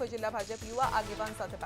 જિલ્લા ભાજપ યુવા આગેવાન સાથે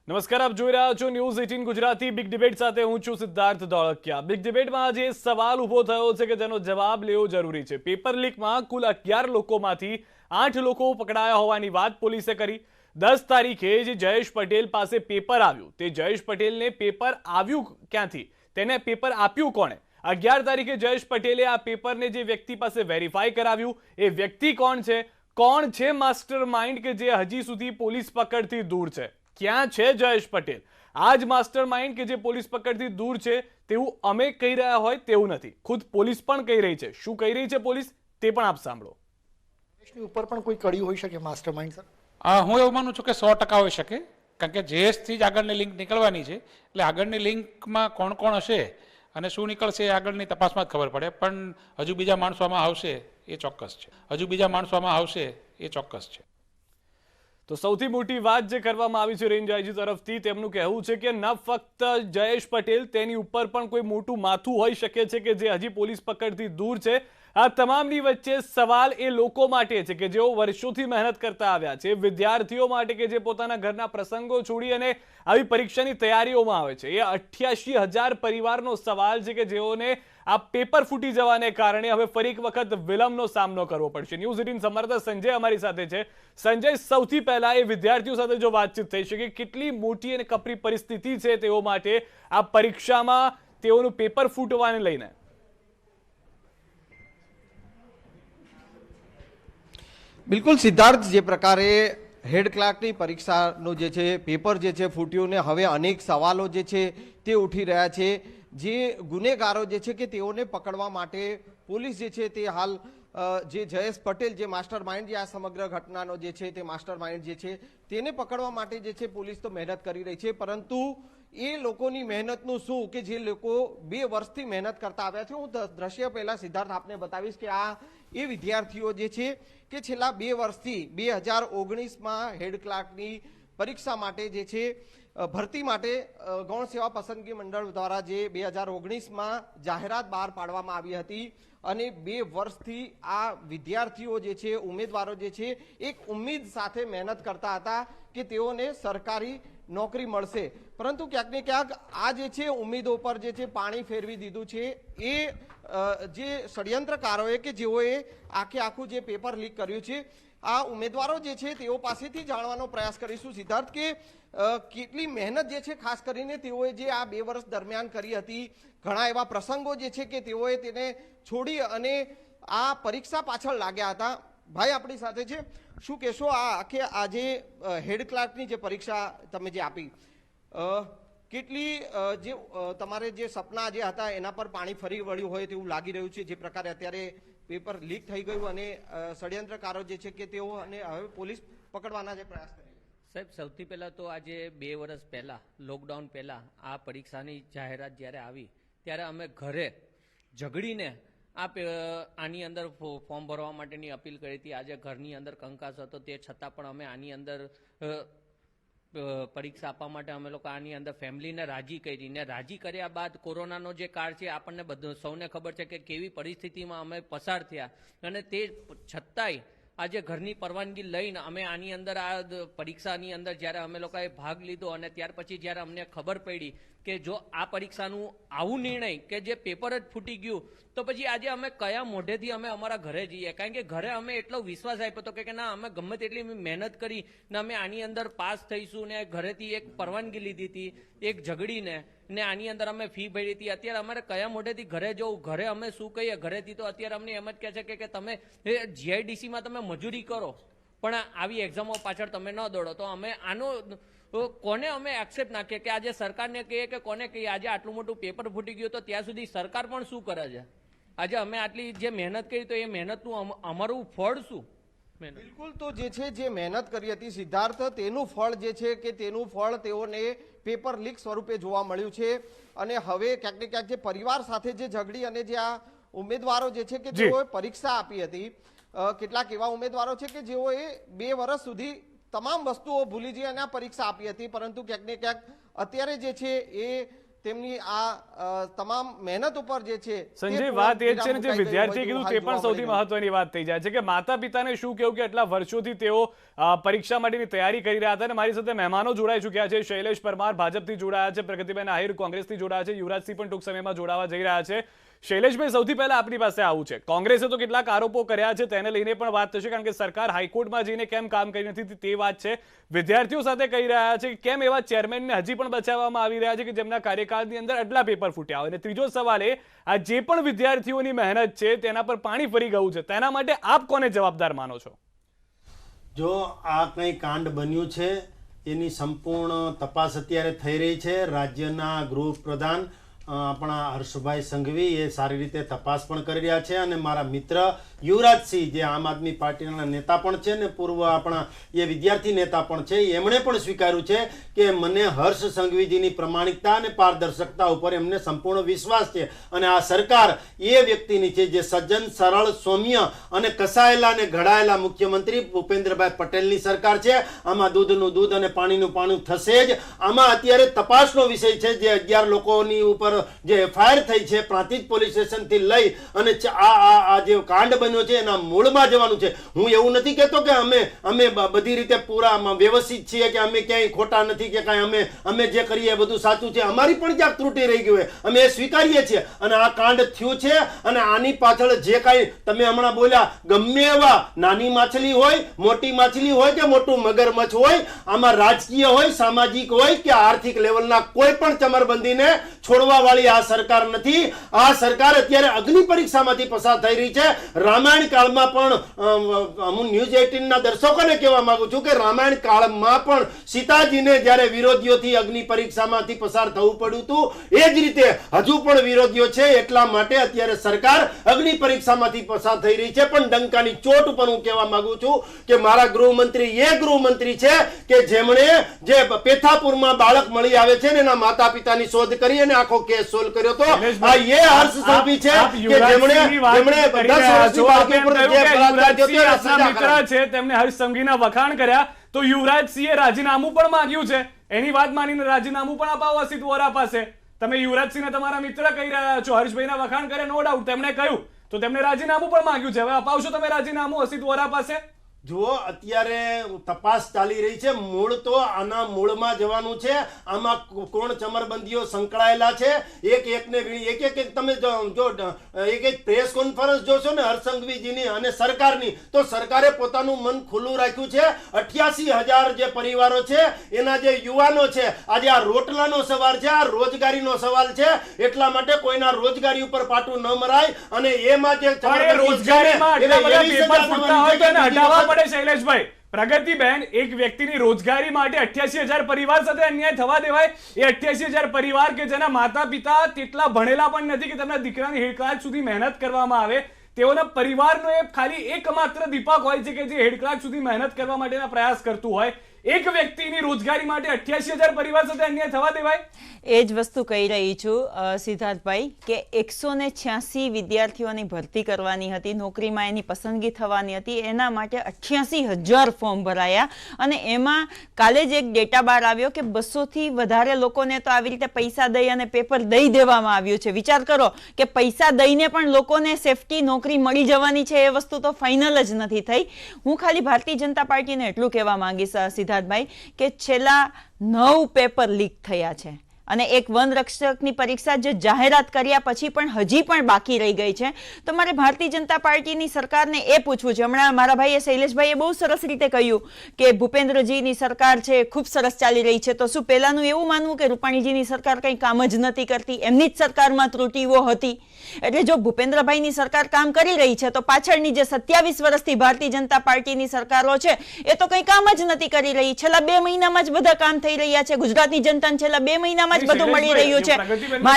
નમસ્કાર, આપ જોઈ રહ્યા છો ન્યૂઝ 18 ગુજરાતી બિગ ડિબેટ સાથે હું છું સિદ્ધાર્થ ધોળકિયા। બિગ ડિબેટમાં આજે સવાલ ઉભો થયો છે કે જેનો જવાબ લેવો જરૂરી છે। પેપર લીકમાં કુલ 11 લોકોમાંથી 8 લોકો પકડાયા હોવાની વાત પોલીસે કરી। 10 તારીખે જે જયેશ પટેલ પાસે પેપર આવ્યું તે જયેશ પટેલને પેપર આવ્યું ક્યાંથી, તેને પેપર આપ્યું કોણે? 11 તારીખે જયેશ પટેલે આ પેપરને જે વ્યક્તિ પાસે વેરીફાઈ કરાવ્યું એ વ્યક્તિ કોણ છે? કોણ છે માસ્ટર માઇન્ડ કે જે હજી સુધી પોલીસ પકડથી દૂર છે? ક્યાં છે જયેશ પટેલ? આ જ માસ્ટર માઇન્ડ કે જે પોલીસ પકડથી દૂર છે તેવું અમે કહી રહ્યા હોય તેવું નથી, ખુદ પોલીસ પણ કહી રહી છે। શું કહી રહી છે પોલીસ તે પણ આપ સાંભળો। જયેશની ઉપર પણ કોઈ કડી હોઈ શકે માસ્ટર માઇન્ડ સર? હું એવું માનું છું કે 100% હોઈ શકે, કારણ કે જયેશથી જ આગળની લિંક નીકળવાની છે, એટલે આગળની લિંકમાં કોણ કોણ હશે અને શું નીકળશે એ આગળની તપાસમાં જ ખબર પડે, પણ હજુ બીજા માણસો આમાં આવશે એ ચોક્કસ છે। હજુ બીજા માણસો આમાં આવશે એ ચોક્કસ છે। તો સૌથી મોટી વાત જે કરવામાં આવી છે રેન્જ આઈજી તરફથી, તેમનું કહેવું છે કે ન ફક્ત જયેશ પટેલ, તેની ઉપર પણ કોઈ મોટું માથું હોઈ શકે છે કે જે હજી પોલીસ પકડથી દૂર છે। આ તમામની વચ્ચે સવાલ એ લોકો માટે છે કે જેઓ વર્ષોથી મહેનત કરતા આવ્યા છે, વિદ્યાર્થીઓ માટે કે જે પોતાના ઘરના પ્રસંગો છોડી અને આવી પરીક્ષાની તૈયારીઓમાં આવે છે। એ 88,000 પરિવારનો સવાલ છે કે જેઓને આ પેપર ફૂટી જવાને કારણે હવે ફરી એક વખત વિલંબનો સામનો કરવો પડશે। ન્યૂઝ 18 સંવાદદાતા સંજય અમારી સાથે છે। સંજય, સૌથી પહેલા એ વિદ્યાર્થીઓ સાથે જો વાતચીત થઈ શકે, કેટલી મોટી અને કપરી પરિસ્થિતિ છે તેઓ માટે આ પરીક્ષામાં તેઓનું પેપર ફૂટવાને લઈને? બિલકુલ સિદ્ધાર્થ, જે પ્રકારે હેડ ક્લાર્કની પરીક્ષાનું જે છે પેપર જે છે ફૂટ્યું ને હવે અનેક સવાલો જે છે તે ઉઠી રહ્યા છે। જે ગુનેગારો જે છે કે તેઓને પકડવા માટે પોલીસ જે છે તે હાલ જે જયેશ પટેલ, જે માસ્ટર માઇન્ડ, જે આ સમગ્ર ઘટનાનો જે છે તે માસ્ટર માઇન્ડ જે છે તેને પકડવા માટે જે છે પોલીસ તો મહેનત કરી રહી છે, પરંતુ એ લોકોની મહેનતનું શું કે જે લોકો 2 વર્ષથી મહેનત કરતા આવ્યા છે। હું દ્રશ્ય પહેલા સિદ્ધાર્થ આપને બતાવીશ કે આ એ વિદ્યાર્થીઓ જે છે કે છેલ્લા 2 વર્ષથી 2019માં હેડ ક્લાર્કની પરીક્ષા માટે જે છે ભરતી માટે ગૌણ સેવા પસંદગી મંડળ દ્વારા જે 2019માં જાહેરાત બહાર પાડવામાં આવી હતી અને 2 વર્ષથી આ વિદ્યાર્થીઓ જે છે, ઉમેદવારો જે છે, એક ઉમ્મીદ સાથે મહેનત કરતા હતા કે તેઓને સરકારી નોકરી મળશે, પરંતુ ક્યાંક ને ક્યાંક આ જે છે ઉમ્મીદો પર જે છે પાણી ફેરવી દીધું છે એ જે ષડયંત્રકારોએ કે જેઓએ આખું જે પેપર લીક કર્યું છે, આ ઉમેદવારો જે છે તેઓ પાસેથી જાણવાનો પ્રયાસ કરીશું સિદ્ધાર્થ કે કેટલી મહેનત જે છે ખાસ કરીને તેઓએ જે આ 2 વર્ષ દરમિયાન કરી હતી। ઘણા એવા પ્રસંગો જે છે કે તેઓએ તેને છોડી અને આ પરીક્ષા પાછળ લાગ્યા હતા। ભાઈ આપણી સાથે છે, શું કહેશો આ જે હેડ ક્લાર્કની જે પરીક્ષા તમે જે આપી, કેટલી જે તમારે જે સપના જે હતા એના પર પાણી ફરી વળ્યું હોય તેવું લાગી રહ્યું છે? જે પ્રકારે અત્યારે પેપર લીક થઈ ગયું અને ષડયંત્રકારો જે છે કે તેઓ અને હવે પોલીસ પકડવાના જે પ્રયાસ કરી? સાહેબ, સૌથી પહેલાં તો આજે 2 વર્ષ પહેલાં, લોકડાઉન પહેલાં આ પરીક્ષાની જાહેરાત જ્યારે આવી ત્યારે અમે ઘરે ઝઘડીને આની અંદર ફોર્મ ભરવા માટેની અપીલ કરી હતી। આજે ઘરની અંદર કંકાસ હતો, તે છતાં પણ અમે આની અંદર પરીક્ષા આપવા માટે અમે લોકો આની અંદર ફેમિલીને રાજી કરી, ને રાજી કર્યા બાદ કોરોનાનો જે કાળ છે આપણને બધું સૌને ખબર છે કે કેવી પરિસ્થિતિમાં અમે પસાર થયા, અને તે છતાંય આજે ઘરની પરવાનગી લઈને અમે આની અંદર આ પરીક્ષાની અંદર જ્યારે અમે લોકોએ ભાગ લીધો અને ત્યાર પછી જ્યારે અમને ખબર પડી કે જો આ પરીક્ષાનું આવું નિર્ણય કે જે પેપર જ ફૂટી ગયું, તો પછી આજે અમે કયા મોઢેથી અમે અમારા ઘરે જઈએ? કારણ કે ઘરે અમે એટલો વિશ્વાસ આપ્યો હતો કે ના, અમે ગમે તેટલી મહેનત કરી ને અમે આની અંદર પાસ થઈશું, ને ઘરેથી એક પરવાનગી લીધી હતી એક ઝઘડીને, ને આની અંદર અમે ફી ભરી હતી। અત્યારે અમારે કયા મોઢેથી ઘરે જવું? ઘરે અમે શું કહીએ? ઘરેથી તો અત્યારે અમને એમ જ કહે છે કે તમે GIDCમાં તમે મજૂરી કરો પણ આવી એક્ઝામો પાછળ તમે ન દોડો। તો અમે આનો કોને અમે એક્સેપ્ટ નાખીએ કે આજે સરકારને કહીએ કે કોને કહીએ? આજે આટલું મોટું પેપર ફૂટી ગયું તો ત્યાં સુધી સરકાર પણ શું કરે છે? આજે અમે આટલી જે મહેનત કરી તો એ મહેનતનું અમારું ફળ શું? બિલકુલ, તો જે છે જે મહેનત કરી હતી સિદ્ધાર્થ, તેનું ફળ જે છે કે તેનું ફળ તેઓને પેપર લીક સ્વરૂપે જોવા મળ્યું છે અને હવે ક્યાંક ને ક્યાંક જે પરિવાર સાથે જે ઝઘડી અને જે આ ઉમેદવારો જે છે કે જેઓએ પરીક્ષા આપી હતી, કેટલાક એવા ઉમેદવારો છે કે જેઓએ 2 વર્ષ સુધી તમામ વસ્તુઓ ભૂલી જઈ અને આ પરીક્ષા આપી હતી, પરંતુ ક્યાંક ને ક્યાંક અત્યારે જે છે એ તેમની આ તમામ મહેનત ઉપર જે છે સંજય, વાત એ જ છે ને જે વિદ્યાર્થીએ કીધું તે પણ સૌથી મહત્વની વાત થઈ જાય છે કે માતા પિતાને શું કહેવું કે આટલા વર્ષોથી તેઓ પરીક્ષા માટેની તૈયારી કરી રહ્યા હતા અને મારી સાથે મહેમાનો જોડાઈ ચૂક્યા છે. શૈલેષ પરમાર ભાજપથી જોડાયા છે, પ્રગતિબેન આહિર કોંગ્રેસથી જોડાયા છે, યુવરાજસિંહ પણ ટૂંક સમયમાં જોડાવા જઈ રહ્યા છે. શૈલેષભાઈ, સૌથી પહેલા આપણી પાસે આવું છે, કોંગ્રેસે તો કેટલાક આરોપો કર્યા છે, તેને લઈને પણ વાત થશે કારણ કે સરકાર હાઈકોર્ટમાં જઈને કેમ કામ કરી નથી તે વાત છે. વિદ્યાર્થીઓ સાથે કહી રહ્યા છે કે કેમ એવા ચેરમેનને હજી પણ બચાવવામાં આવી રહ્યા છે કે જેમના કાર્યકાળની અંદર આટલા પેપર ફૂટ્યા હોય. અને ત્રીજો સવાલ એ, આ જે પણ વિદ્યાર્થીઓની મહેનત છે તેના પર પાણી ફરી ગયું છે, તેના માટે આપ કોને જવાબદાર માનો છો? જો આ કંઈ કાંડ બન્યું છે એની સંપૂર્ણ તપાસ અત્યારે થઈ રહી છે. રાજ્યના ગૃહપ્રધાન આપણા હર્ષભાઈ સંઘવી એ સારી રીતે તપાસ પણ કરી રહ્યા છે અને મારા મિત્ર યુવરાજસિંહ જે આમ આદમી પાર્ટીના નેતા પણ છે ને પૂર્વ આપણા એ વિદ્યાર્થી નેતા પણ છે, એમણે પણ સ્વીકાર્યું છે કે મને હર્ષ સંઘવીજીની પ્રમાણિકતા અને પારદર્શકતા ઉપર એમને સંપૂર્ણ વિશ્વાસ છે. અને આ સરકાર એ વ્યક્તિની છે જે સજ્જન, સરળ, સૌમ્ય અને કસાયેલા અને ઘડાયેલા મુખ્યમંત્રી ભૂપેન્દ્રભાઈ પટેલની સરકાર છે. આમાં દૂધનું દૂધ અને પાણીનું પાણી થશે જ. આમાં અત્યારે તપાસનો વિષય છે જે 11 લોકોની ઉપર જે એફઆઈઆર થઈ છે પ્રાંતિજ પોલીસ સ્ટેશનથી લઈ અને આ જે કાંડ બન્યો છે એના મૂળમાં જવાનું છે. હું એવું નથી કહેતો કે અમે બધી રીતે પૂરા વ્યવસ્થિત છીએ કે અમે ક્યાંય ખોટા નથી કે કાંઈ અમે જે કરીએ એ બધું સાચું છે. અમારી પણ ક્યાંક ત્રુટિ રહી ગઈ હોય અમે એ સ્વીકારીએ છીએ. અને આ કાંડ થયું છે અને આની પાછળ જે કાંઈ તમે હમણાં બોલ્યા, ગમે એવા નાની માછલી હોય, મોટી માછલી હોય કે મોટું મગરમચ્છ હોય, આમાં રાજકીય હોય, સામાજિક હોય કે આર્થિક લેવલના કોઈ પણ ચમરબંધીને છોડવા વાળી આ સરકાર નથી. આ સરકાર અત્યારે અગ્નિ પરીક્ષામાંથી પસાર થઈ રહી છે. રામાયણ કાળમાં પણ હું ન્યૂઝ 18 ના દર્શકોને કહેવા માંગુ છું કે રામાયણ કાળમાં પણ સીતાજીને જ્યારે વિરોધીઓથી અગ્નિ પરીક્ષામાંથી પસાર થવું પડ્યું હતું, એ જ રીતે હજુ પણ વિરોધીઓ છે. એટલા માટે અત્યારે સરકાર અગ્નિ પરીક્ષામાંથી પસાર થઈ રહી છે. પણ ડંકાની ચોટ ઉપર હું કહેવા માંગુ છું કે મારા ગૃહમંત્રી એ ગૃહમંત્રી છે કે જેમણે જે પેથાપુરમાં બાળક મળી આવે છે ને એના માતા પિતાની શોધ કરી અને આખો કેસ સોલ્વ કર્યો તો. આ એ હર્ષ સંઘવી છે કે જેમણે 10 વર્ષની બાળકી ઉપર જે બળાત્કાર થયો હતો એને સજા કરાવી. છે તેમને હર્ષ સંઘવીના વખાણ કર્યા તો યુવરાજસિંહે રાજીનામું પણ માંગ્યું છે. એની વાત માનીને રાજીનામું પણ અપાવો અસિત વોરા પાસે. તમે યુવરાજસિંહને તમારા મિત્ર કહી રહ્યા છો, હર્ષભાઈના વખાણ કરે નો ડાઉટ, તેમણે કહ્યું તો તેમને રાજીનામું પણ માંગ્યું છે. હવે અપાવશો તમે રાજીનામું અસિત વોરા પાસે? જુઓ, અત્યારે તપાસ ચાલી રહી છે. મૂળ તો આના મૂળમાં જવાનું છે. આમાં કોણ ચમરબંધીઓ સંકળાયેલા છે એકને એક તમે જો એક પ્રેસ કોન્ફરન્સ જોશો ને હર્ષ સંઘવીજીની અને સરકારની, તો સરકારે પોતાનું મન ખુલ્લું રાખ્યું છે. 88,000 જે પરિવારો છે એના જે યુવાનો છે, આજે આ રોટલાનો સવાલ છે, આ રોજગારીનો સવાલ છે. એટલા માટે કોઈના રોજગારી ઉપર પાટું ન મરાય અને એમાં જે શૈલેષભાઈ, પ્રગતિબેન, એક વ્યક્તિની રોજગારી માટે 88,000 પરિવાર સાથે અન્યાય થવા દેવાય? એ 88,000 પરિવાર કે જેના માતા પિતા તેટલા ભણેલા પણ નથી કે તેમના દીકરાની હેડ ક્લાસ સુધી મહેનત કરવામાં આવે, તેઓના પરિવારનો એ ખાલી એકમાત્ર દીપક હોય છે કે જે હેડ ક્લાસ સુધી મહેનત કરવા માટેના પ્રયાસ કરતું હોય. એક વ્યક્તિની રોજગારી માટે 88,000 પરિવાર સાથે અન્યાય થવા દેવાય? એ જ વસ્તુ કહી રહી છું સિદ્ધાર્થભાઈ કે 186 વિદ્યાર્થીઓની ભરતી કરવાની હતી, નોકરીમાં એની પસંદગી થવાની હતી. એના માટે 88,000 ફોર્મ ભરાયા અને એમાં કાલે જ એક ડેટા બહાર આવ્યો કે 200થી વધારે લોકોને તો આવી રીતે પૈસા દઈ અને પેપર દઈ દેવામાં આવ્યું છે. વિચાર કરો કે પૈસા દઈને પણ લોકોને સેફટી નોકરી મળી જવાની છે, એ વસ્તુ તો ફાઇનલ જ નથી થઈ. હું ખાલી ભારતીય જનતા પાર્ટીને એટલું કહેવા માંગીશ સિદ્ધાર્થભાઈ કે છેલ્લા 9 પેપર લીક થયા છે અને એક વનરક્ષકની પરીક્ષા જે જાહેરાત કર્યા પછી પણ હજી પણ બાકી રહી ગઈ છે. તો મારે ભારતીય જનતા પાર્ટીની સરકારને એ પૂછવું છે. હમણાં મારા ભાઈએ શૈલેષભાઈએ બહુ સરસ રીતે કહ્યું કે ભૂપેન્દ્રજીની સરકાર છે ખૂબ સરસ ચાલી રહી છે. તો શું પહેલાનું એવું માનવું કે રૂપાણીજીની સરકાર કંઈ કામ જ નથી કરતી, એમની જ સરકારમાં ત્રુટીઓ હતી? એટલે જો ભૂપેન્દ્રભાઈની સરકાર કામ કરી રહી છે તો પાછળની જે 27 વર્ષથી ભારતીય જનતા પાર્ટીની સરકારો છે એ તો કંઈ કામ જ નથી કરી રહી. છેલ્લા 2 મહિનામાં જ બધા કામ થઈ રહ્યા છે. ગુજરાતની જનતાને છેલ્લા 2 મહિનામાં બધું મળી રહ્યું છે.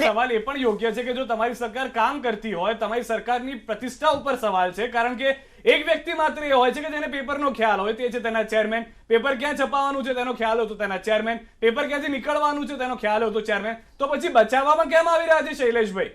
સવાલ એ પણ યોગ્ય છે કે જો તમારી સરકાર કામ કરતી હોય, તમારી સરકારની પ્રતિષ્ઠા ઉપર સવાલ છે. કારણ કે એક વ્યક્તિ માત્ર એ હોય છે કે જેને પેપરનો ખ્યાલ હોય, તે છે તેના ચેરમેન. પેપર ક્યાં છપાવવાનું છે તેનો ખ્યાલ હોય તો તેના ચેરમેન. પેપર ક્યાંથી નીકળવાનું છે તેનો ખ્યાલ હોય તો ચેરમેન. તો પછી બચાવવામાં કેમ આવી રહ્યા છે શૈલેષભાઈ?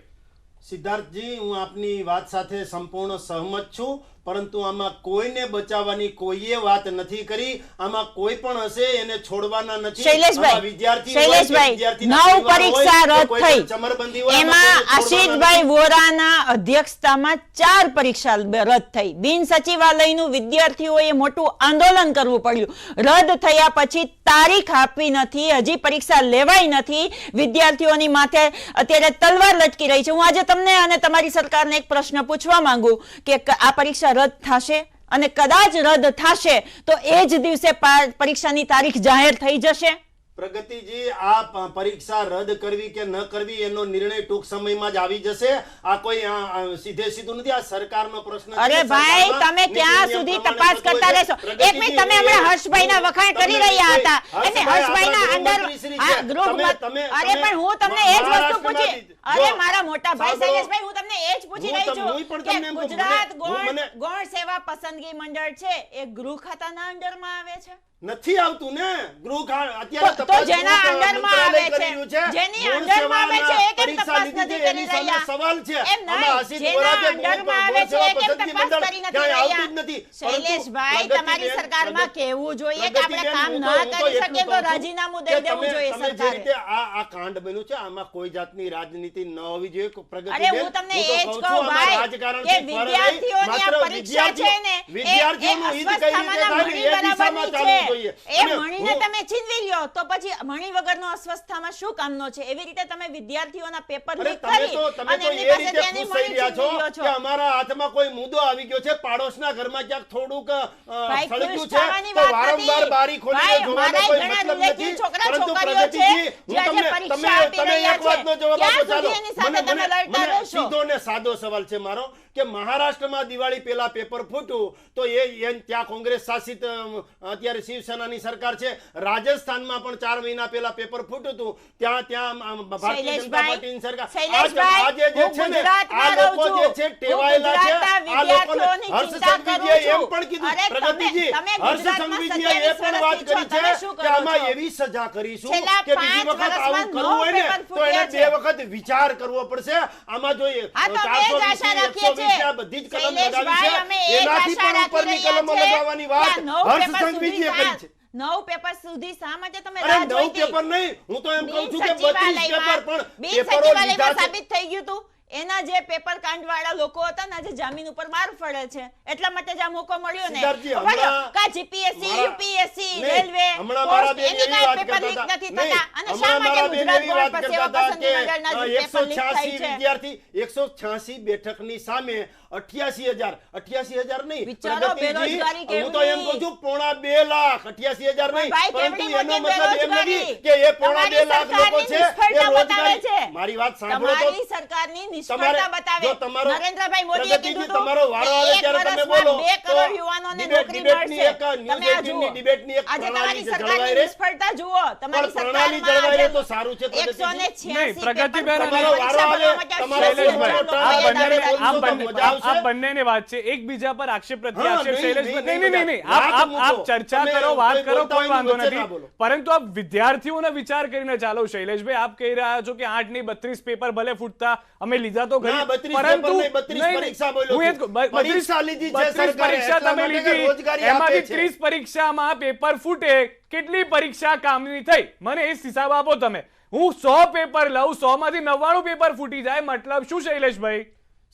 સિદ્ધાર્થજી, હું આપની વાત સાથે સંપૂર્ણ સહમત છું. પરંતુ આમાં કોઈને બચાવવાની કોઈએ વાત નથી કરી. આમાં કોઈ પણ હશે એને છોડવાના નથી. આમાં વિદ્યાર્થી હોય કે વિદ્યાર્થીના નવ પરીક્ષા પરિવાર હોય રદ કે કોઈ થઈ. ચમરબંધી હોય, એમાં આમાં કોઈને આશિષભાઈ વોરાના અધ્યક્ષતામાં 4 પરીક્ષા રદ થઈ. બિન સચિવાલયનું વિદ્યાર્થીઓએ મોટું આંદોલન કરવું પડ્યું. રદ થયા પછી તારીખ આપી નથી, હજી પરીક્ષા લેવાઈ નથી. વિદ્યાર્થીઓની માથે અત્યારે તલવાર લટકી રહી છે. હું આજે તમને અને તમારી સરકારને એક પ્રશ્ન પૂછવા માંગુ કે આ પરીક્ષા રદ થશે, અને કદાચ રદ થશે તો એ જ દિવસે પરીક્ષાની તારીખ જાહેર થઈ જશે. પ્રગતિજી, આ પરીક્ષા રદ કરવી કે ન કરવી એનો નિર્ણય ટૂંક સમયમાં જ આવી જશે. આ કોઈ સીધે સીધું નથી, આ સરકારનો પ્રશ્ન છે. અરે ભાઈ, તમે ક્યાં સુધી તપાસ કરતા રહેશો? એક મિનિટ, તમે હમણાં હર્ષભાઈના વખાણ કરી રહ્યા હતા એટલે હર્ષભાઈના અંડર અરે પણ હું તમને એ જ વસ્તુ પૂછી, અરે મારા મોટા ભાઈ શૈલેષભાઈ, હું તમને એ જ પૂછી રહી છું કે ગુજરાત ગૌણ સેવા પસંદગી મંડળ છે એ ગૃહ ખાતાના અંડરમાં આવે છે? નથી આવતું ને ગૃહ અત્યારે તો જેના અંડરમાં આવે છે, જેની અંડરમાં આવે છે એ કેમ તપાસ નથી કરી રહ્યા? સવાલ છે એમ નહીં, જેના અંડરમાં આવે છે એ કેમ તપાસ કરી નથી રહ્યા? શૈલેષભાઈ, તમારી સરકારમાં કહેવું જોઈએ કે આપણે કામ ના કરી શકીએ તો રાજીનામું દઈ દેવું જોઈએ સરકારે. આ કાંડ બન્યું છે, આમાં કોઈ જાતની રાજનીતિ ન હોવી જોઈએ. અરે હું તમને એ જ કહું ભાઈ કે વિદ્યાર્થીઓની આ પરીક્ષા છે ને વિદ્યાર્થીઓનું હિત કઈ રીતે થાય એ દિશામાં ચાલવું જોઈએ. એ મણીને તમે છીનવી લ્યો તો પછી મણી વગરનો અસ્વસ્થતામાં શું કામનો છે? એવી રીતે તમે વિદ્યાર્થીઓના પેપર લીક કરી અને એમની પાસે ત્યાંની મણી છીનવી લ્યો છો. કે અમારા હાથમાં કોઈ મુદ્દો આવી ગયો છે, પાડોશના ઘરમાં ક્યાંક થોડુંક સળગ્યું છે તો વારંવાર બારી ખોલીને જોવાનો કોઈ મતલબ નથી. પરંતુ પ્રગતિજી, તમે એક વાતનો જવાબ આપો. ચાલો, મને સીધો ને સાદો સવાલ છે મારો કે મહારાષ્ટ્રમાં દિવાળી પહેલા પેપર ફૂટ્યું તો એ ત્યાં કોંગ્રેસ શાસિત અત્યારે શિવસેનાની સરકાર છે. રાજસ્થાનમાં પણ 4 મહિના પહેલા પેપર ફૂટ્યું હતું, ત્યાં ભારતીય જનતા પાર્ટીની સરકાર. આજે જે છે ને આ લોકો જે છે ટેવાયેલા છે, આ લોકોને હર્ષ સંઘવીજીએ એમ પણ કીધું, પ્રગતિજી, હર્ષ સંઘવીજીએ એ પણ વાત કરી છે કે આમાં એવી સજા કરીશું કે બીજી વખત આવું કરવું હોય ને તો એને 2 વખત વિચાર કરવો પડશે. આમાં જોઈએ 420 બધી જ કલમ લગાવી છે, એનાથી પણ ઉપરની કલમો લગાવવાની વાત હર્ષ સંઘવીજીએ કરી છે. 9 પેપર સુધી શા માટે તમે રાહ જોઈ? 9 પેપર નહીં, હું તો એમ કહું છું કે 32 પેપર પણ બિન સચિવાલયમાં સાબિત થઈ ગયું હતું. એના જે પેપર કાંડ વાળા લોકો હતા ને આજે જામીન ઉપર માર ફળે છે, એટલા માટે જ આ મોકો મળ્યો ને. કા જીપીએસસી, યુપીએસસી, રેલવે, પોસ્ટ, એની કાંઈ પેપર લીક નથી થતા. અને શા માટે ગુજરાત ગૌણ સેવા પસંદગી મંડળના જે પેપર લીક થાય છે? વિદ્યાર્થી 186 બેઠકની સામે 88,000 નહીં, વિચારો બેરોજગારી કેવી. હું તો એમ કહું છું 1.25 લાખ, 88,000 નહીં, પરંતુ એનો મતલબ એમ નથી કે એ 1.25 લાખ લોકો છે એ રોજગારી. મારી વાત સાંભળો તો, તમારી સરકારની નિષ્ફળતા બતાવે. નરેન્દ્રભાઈ મોદીએ કીધું હતું તમારો વારો આવે ત્યારે તમે બોલો 2 કરોડ યુવાનોને નોકરી મળશે. તમે આ જુઓ, આજે તમારી સરકારની નિષ્ફળતા જુઓ. તમારી પ્રણાલી જળવાઈ રહે તો સારું છે. 186 તમારો વારો આવે, તમારો આ બંનેની વાત છે, એકબીજા પર આક્ષેપ પ્રત્યે આક્ષેપ. શૈલેષભાઈ, નહીં, આપ ચર્ચા કરો, વાત કરો, કોઈ વાંધો નથી, પરંતુ આપ વિદ્યાર્થીઓનો વિચાર કરીને ચાલો. શૈલેષભાઈ, આપ કહી રહ્યા છો કે 8 ની 32 પેપર ભલે ફૂટતા અમે લીધા તો ખરી, પરંતુ 32 પરીક્ષા તમે લીધી, એમાંથી 30 પરીક્ષામાં પેપર ફૂટે, કેટલી પરીક્ષા કામની થઈ? મને એ હિસાબ આપો તમે. હું 100 પેપર લઉં, 100 માંથી 99 પેપર ફૂટી જાય, મતલબ શું? શૈલેષભાઈ,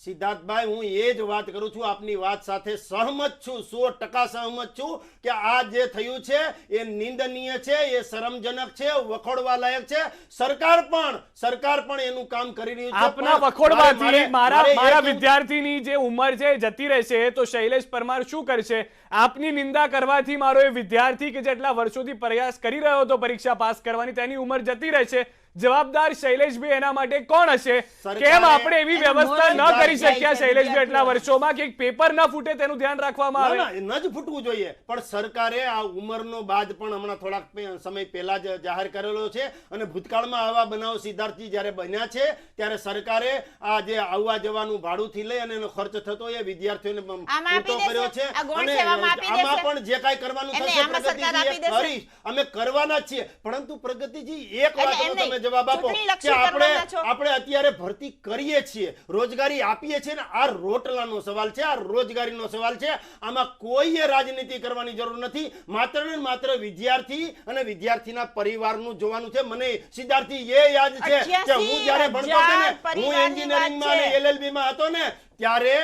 સિદ્ધાર્થભાઈ, હું એ જ વાત કરું છું, આપની વાત સાથે સહમત છું, 100% સહમત છું કે આ જે થયું છે એ નિંદનીય છે, એ શરમજનક છે, વખોડવા લાયક છે. સરકાર પણ એનું કામ કરી રહ્યું છે. આપના વખોડવાથી મારા વિદ્યાર્થીની જે ઉંમર છે જતી રહેશે તો શૈલેષ પરમાર શું કરશે? આપની નિંદા કરવાથી મારો એ વિદ્યાર્થી કે જેટલા વર્ષોથી પ્રયાસ કરી રહ્યો હતો પરીક્ષા પાસ કરવાની, તેની ઉંમર જતી રહેશે. જવાબદાર શૈલેષભાઈ એના માટે કોણ હશે? કેમ આપણે એવી વ્યવસ્થા ન કરી શક્યા શૈલેષભાઈ એટલા વર્ષોમાં કે પેપર ન ફૂટે તેનું ધ્યાન રાખવામાં આવે? ન જ ફૂટવું જોઈએ, પણ સરકારે આ ઉંમરનો બાદ પણ હમણાં થોડાક સમય પહેલા જ જાહેર કરેલો છે. અને ભૂતકાળમાં આવા બનાવ સિદ્ધાર્થજી જ્યારે બન્યા છે ત્યારે સરકારે આ જે આવવા જવાનું ભાડુંથી લઈ અને એનો ખર્ચ થતો એ વિદ્યાર્થીઓને પૂરતો કર્યો છે. અને આમાં પણ જે કાંઈ કરવાનું થશે પ્રગતિજી કરીશ, અમે કરવાના જ છીએ. પરંતુ પ્રગતિજી એક વાત તમે જવાબ આપો કે ચૂંટણીલક્ષી આપણે કરવાના છો. આપણે અત્યારે ભરતી કરીએ છીએ, રોજગારી આપીએ છીએ ને આ રોટલાનો સવાલ છે, આ રોજગારીનો સવાલ છે. આમાં કોઈએ રાજનીતિ કરવાની જરૂર નથી. માત્ર ને માત્ર વિદ્યાર્થી અને વિદ્યાર્થીના પરિવારનું જોવાનું છે. મને સિદ્ધાર્થી એ યાદ છે કે હું જ્યારે ભણતો હતો ને, હું પરિવારની એન્જિનિયરિંગમાં વાત અને છે. LLB માં હતો ને, ત્યારે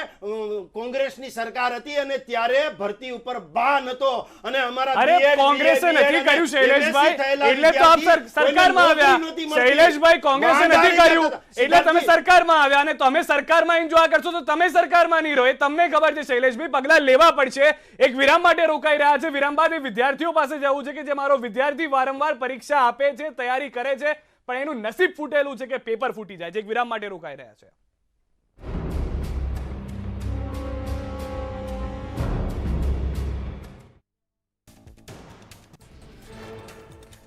કોંગ્રેસની સરકાર હતી અને ત્યારે ભરતી ઉપર બાન હતો અને અમારા અરે BEd, કોંગ્રેસે BA, નથી કર્યું શૈલેષભાઈ, MSc થયેલા એટલે તો આપ વિદ્યાર્થી સરકારમાં કોઈને આવ્યા. નોકરી નહોતી મળતી. શૈલેષભાઈ, કોંગ્રેસે નથી બાંધારી કર્યું જતા. એટલે તમે સિદ્ધાર્થજી, સરકારમાં આવ્યા અને તમે સરકારમાં એન્જોય કરશો તો તમે સરકારમાં નહીં રહો. એ તમને ખબર છે શૈલેષભાઈ, પગલાં લેવા પડશે. એક વિરામ માટે રોકાઈ રહ્યા છે. વિરામ બાદ એ વિદ્યાર્થીઓ પાસે જવું છે કે જે મારો વિદ્યાર્થી વારંવાર પરીક્ષા આપે છે, તૈયારી કરે છે, પણ એનું નસીબ ફૂટેલું છે કે પેપર ફૂટી જાય છે. એક વિરામ માટે રોકાઈ રહ્યા છે.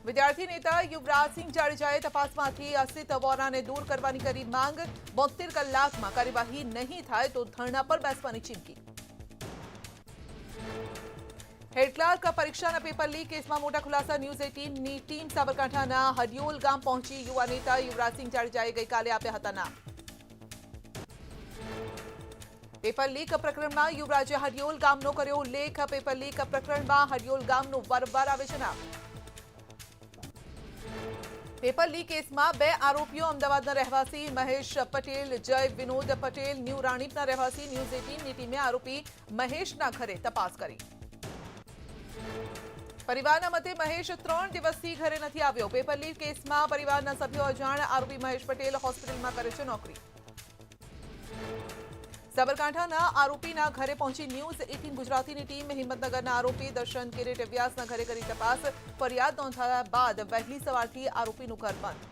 વિદ્યાર્થી નેતા યુવરાજસિંહ જાડેજાએ તપાસમાંથી અસિત વોરાને દૂર કરવાની કરી માંગ. 72 કલાકમાં કાર્યવાહી નહીં થાય તો ધરણા પર બેસવાની ચીમકી. હેડ ક્લાર્ક પરીક્ષાના પેપર લીક કેસમાં મોટા ખુલાસા. ન્યૂઝ 18ની ટીમ સાબરકાંઠાના હડિયોલ ગામ પહોંચી. યુવા નેતા યુવરાજસિંહ જાડેજાએ ગઈકાલે આપ્યા હતા નામ. પેપર લીક પ્રકરણમાં યુવરાજે હડિયોલ ગામનો કર્યો ઉલ્લેખ. પેપર લીક પ્રકરણમાં હડિયોલ ગામનું વારંવાર આવે છે નામ. પેપર લીક કેસમાં 2 આરોપીઓ અમદાવાદના રહેવાસી મહેશ પટેલ, જય વિનોદ પટેલ, ન્યૂ રાણીપના રહેવાસી. ન્યૂઝ 18ની ટીમે આરોપી મહેશના ઘરે તપાસ કરી. પરિવારના મતે મહેશ 3 દિવસથી ઘરે નથી આવ્યો. પેપર લીક કેસમાં પરિવારના સભ્યો અજાણ. આરોપી મહેશ પટેલ હોસ્પિટલમાં કરે છે નોકરી. સાબરકાંઠાના આરોપીના ઘરે પહોંચી ન્યૂઝ 18 ગુજરાતીની ટીમ. હિંમતનગરના આરોપી દર્શન કિરીટ વ્યાસના ઘરે કરી તપાસ. ફરિયાદ નોંધાયા બાદ વહેલી સવારથી આરોપીનું ઘર બંધ.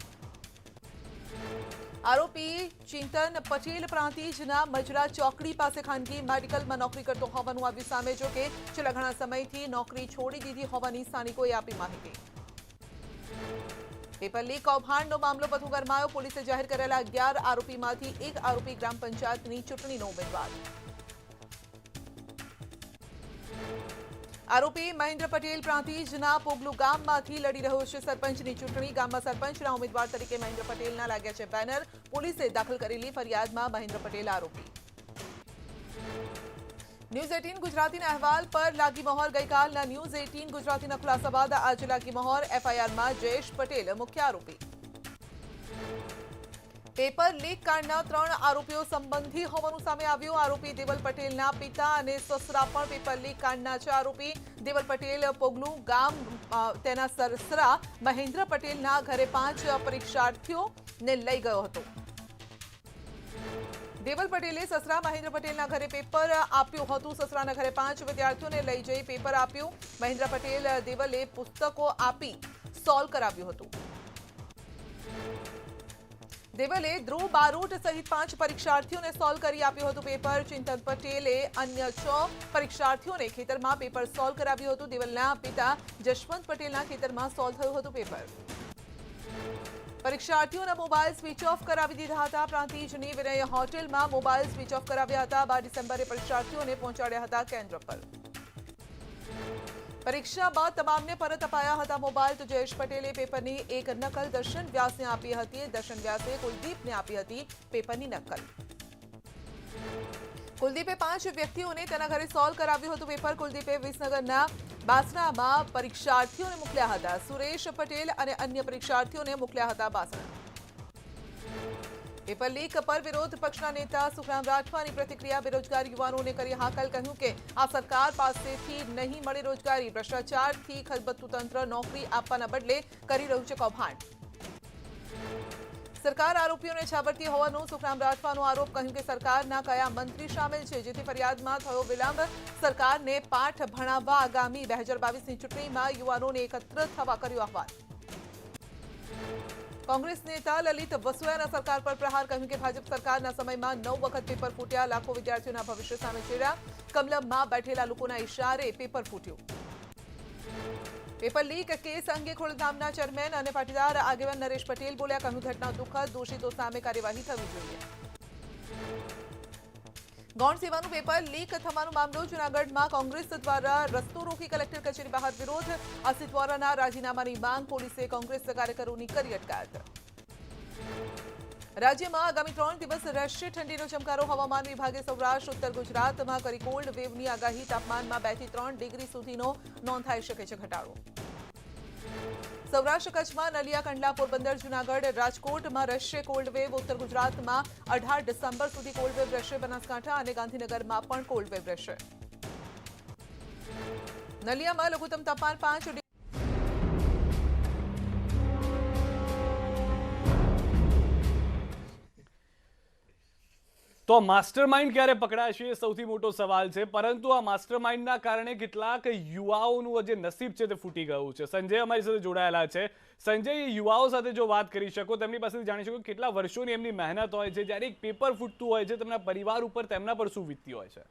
આરોપી ચિંતન પટેલ પ્રાંતિજના મજરા ચોકડી પાસે ખાનગી મેડિકલમાં નોકરી કરતો હોવાનું આવ્યું સામે. જો કે છેલ્લા ઘણા સમયથી નોકરી છોડી દીધી હોવાની સ્થાનિકોએ આપી માહિતી. પેપર લીક કૌભાંડનો મામલો વધુ ગરમાયો. પોલીસે જાહેર કરેલા 11 આરોપીમાંથી એક આરોપી ગ્રામ પંચાયતની ચૂંટણીનો ઉમેદવાર. આરોપી મહેન્દ્ર પટેલ પ્રાંતિજના પોગલુ ગામમાંથી લડી રહ્યો છે સરપંચની ચૂંટણી. ગામમાં સરપંચના ઉમેદવાર તરીકે મહેન્દ્ર પટેલના લાગ્યા છે બેનર. પોલીસે દાખલ કરેલી ફરિયાદમાં મહેન્દ્ર પટેલ આરોપી. ન્યૂઝ 18 ગુજરાતીના અહેવાલ પર લાગી મહોર. ગઈકાલના ન્યૂઝ 18 ગુજરાતીના ખુલાસા બાદ આજે લાગી મહોર. FIRમાં જયેશ પટેલ મુખ્ય આરોપી. પેપર લીક કાંડના 3 આરોપીઓ સંબંધી હોવાનું સામે આવ્યું. આરોપી દેવલ પટેલના પિતા અને સસરા પણ પેપર લીક કાંડના છે આરોપી. દેવલ પટેલ પોગલુ ગામ તેના સસરા મહેન્દ્ર પટેલના ઘરે 5 પરીક્ષાર્થીઓને લઈ ગયો હતો. દેવલ પટેલે સસરા મહેન્દ્ર પટેલના ઘરે પેપર આપ્યું હતું. સસરાના ઘરે 5 વિદ્યાર્થીઓને લઈ જઈ પેપર આપ્યું. મહેન્દ્ર પટેલ દેવલે પુસ્તકો આપી સોલ્વ કરાવ્યું હતું. દેવલે ધ્રુવ બારોટ સહિત 5 પરીક્ષાર્થીઓને સોલ્વ કરી આપ્યું હતું પેપર. ચિંતન પટેલે અન્ય 6 પરીક્ષાર્થીઓને ખેતરમાં પેપર સોલ્વ કરાવ્યું હતું. દેવલના પિતા જશવંત પટેલના ખેતરમાં સોલ્વ થયું હતું પેપર. પરીક્ષાર્થીઓના મોબાઈલ સ્વિચ ઓફ કરાવી દીધા હતા. પ્રાંતિજની વિનય હોટેલમાં મોબાઈલ સ્વિચ ઓફ કરાવ્યા હતા. 12 ડિસેમ્બરે પરીક્ષાર્થીઓને પહોંચાડ્યા હતા કેન્દ્ર પર. પરીક્ષા બાદ તમામને પરત અપાયા હતા મોબાઈલ. તો જયેશ પટેલે પેપરની એક નકલ દર્શન વ્યાસને આપી હતી. દર્શન વ્યાસે કુલદીપને આપી હતી પેપરની નકલ. કુલદીપે 5 વ્યક્તિઓને તેના ઘરે સોલ્વ કરાવ્યું હતું પેપર. કુલદીપે વિસનગરના બાસણામાં પરીક્ષાર્થીઓને મોકલ્યા હતા. સુરેશ પટેલ અને અન્ય પરીક્ષાર્થીઓને મોકલ્યા હતા બાસણા. પેપર લીક પર વિરોધ પક્ષના નેતા સુખરામ રાઠવાની પ્રતિક્રિયા. બેરોજગાર યુવાનોને કરી હાકલ. કહ્યું કે આ સરકાર પાસેથી નહીં મળે રોજગારી. ભ્રષ્ટાચારથી ખલબત્તું તંત્ર નોકરી આપવાના બદલે કરી રહ્યું છે કૌભાંડ. સરકાર આરોપીઓને છાવરતી હોવાનો સુખરામ રાઠવાનો આરોપ. કહ્યું કે સરકારના કયા મંત્રી સામેલ છે જેથી ફરિયાદમાં થયો વિલંબ. સરકારને પાઠ ભણાવવા આગામી 2022ની ચૂંટણીમાં યુવાનોને એકત્ર થવા કર્યું આહવાન. કોંગ્રેસ નેતા લલિત વસોયાના સરકાર પર પ્રહાર. કહ્યું કે ભાજપ સરકારના સમયમાં 9 વખત પેપર ફૂટ્યા. લાખો વિદ્યાર્થીઓના ભવિષ્ય સામે ચીડ્યા. કમલમમાં બેઠેલા લોકોના ઇશારે પેપર ફૂટ્યું. પેપર લીક કેસ અંગે ખોડલધામના ચેરમેન અને પાટીદાર આગેવાન નરેશ પટેલ બોલ્યા. કહ્યું ઘટના દુઃખદ. દોષિતો સામે કાર્યવાહી થવી જોઈએ. ગૌણ સેવાનું પેપર લીક થવાનો મામલો. જૂનાગઢમાં કોંગ્રેસ દ્વારા રસ્તો રોકી કલેક્ટર કચેરી બહાર વિરોધ. અસિત વોરાના રાજીનામાની માંગ. પોલીસે કોંગ્રેસ કાર્યકરોની કરી અટકાયત. રાજ્યમાં આગામી 3 દિવસ રહેશે ઠંડીનો ચમકારો. હવામાન વિભાગે સૌરાષ્ટ્ર ઉત્તર ગુજરાતમાં કરી કોલ્ડ વેવની આગાહી. તાપમાનમાં 2 થી 3 ડિગ્રી સુધીનો નોંધાઈ શકે છે ઘટાડો. સૌરાષ્ટ્ર કચ્છમાં નલિયા, કંડલા, પોરબંદર, જૂનાગઢ, રાજકોટમાં રહેશે કોલ્ડ વેવ. ઉત્તર ગુજરાતમાં 18 ડિસેમ્બર સુધી કોલ્ડ વેવ રહેશે. બનાસકાંઠા અને ગાંધીનગરમાં પણ કોલ્ડ વેવ રહેશે. નલિયામાં લઘુત્તમ તાપમાન 5 તો માસ્ટરમાઇન્ડ ક્યારે પકડાશે એ સૌથી મોટો સવાલ છે, પરંતુ આ માસ્ટરમાઇન્ડના કારણે કેટલાક યુવાઓનું જે નસીબ છે તે ફૂટી ગયું છે. સંજય અમારી સાથે જોડાયેલા છે. સંજય, યુવાઓ સાથે જો વાત કરી શકો, તેમની પાસેથી જાણી શકો કેટલા વર્ષોની એમની મહેનત હોય છે, જ્યારે એક પેપર ફૂટતું હોય છે તેમના પરિવાર ઉપર, તેમના પર શું વીતતી હોય છે?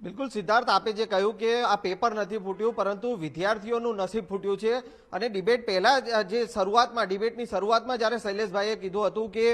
બિલકુલ સિદ્ધાર્થ, આપે જે કહ્યું કે આ પેપર નથી ફૂટ્યું પરંતુ વિદ્યાર્થીઓનું નસીબ ફૂટ્યું છે. અને ડિબેટ પહેલા જે ડિબેટની શરૂઆતમાં જ્યારે શૈલેષભાઈએ કીધું હતું કે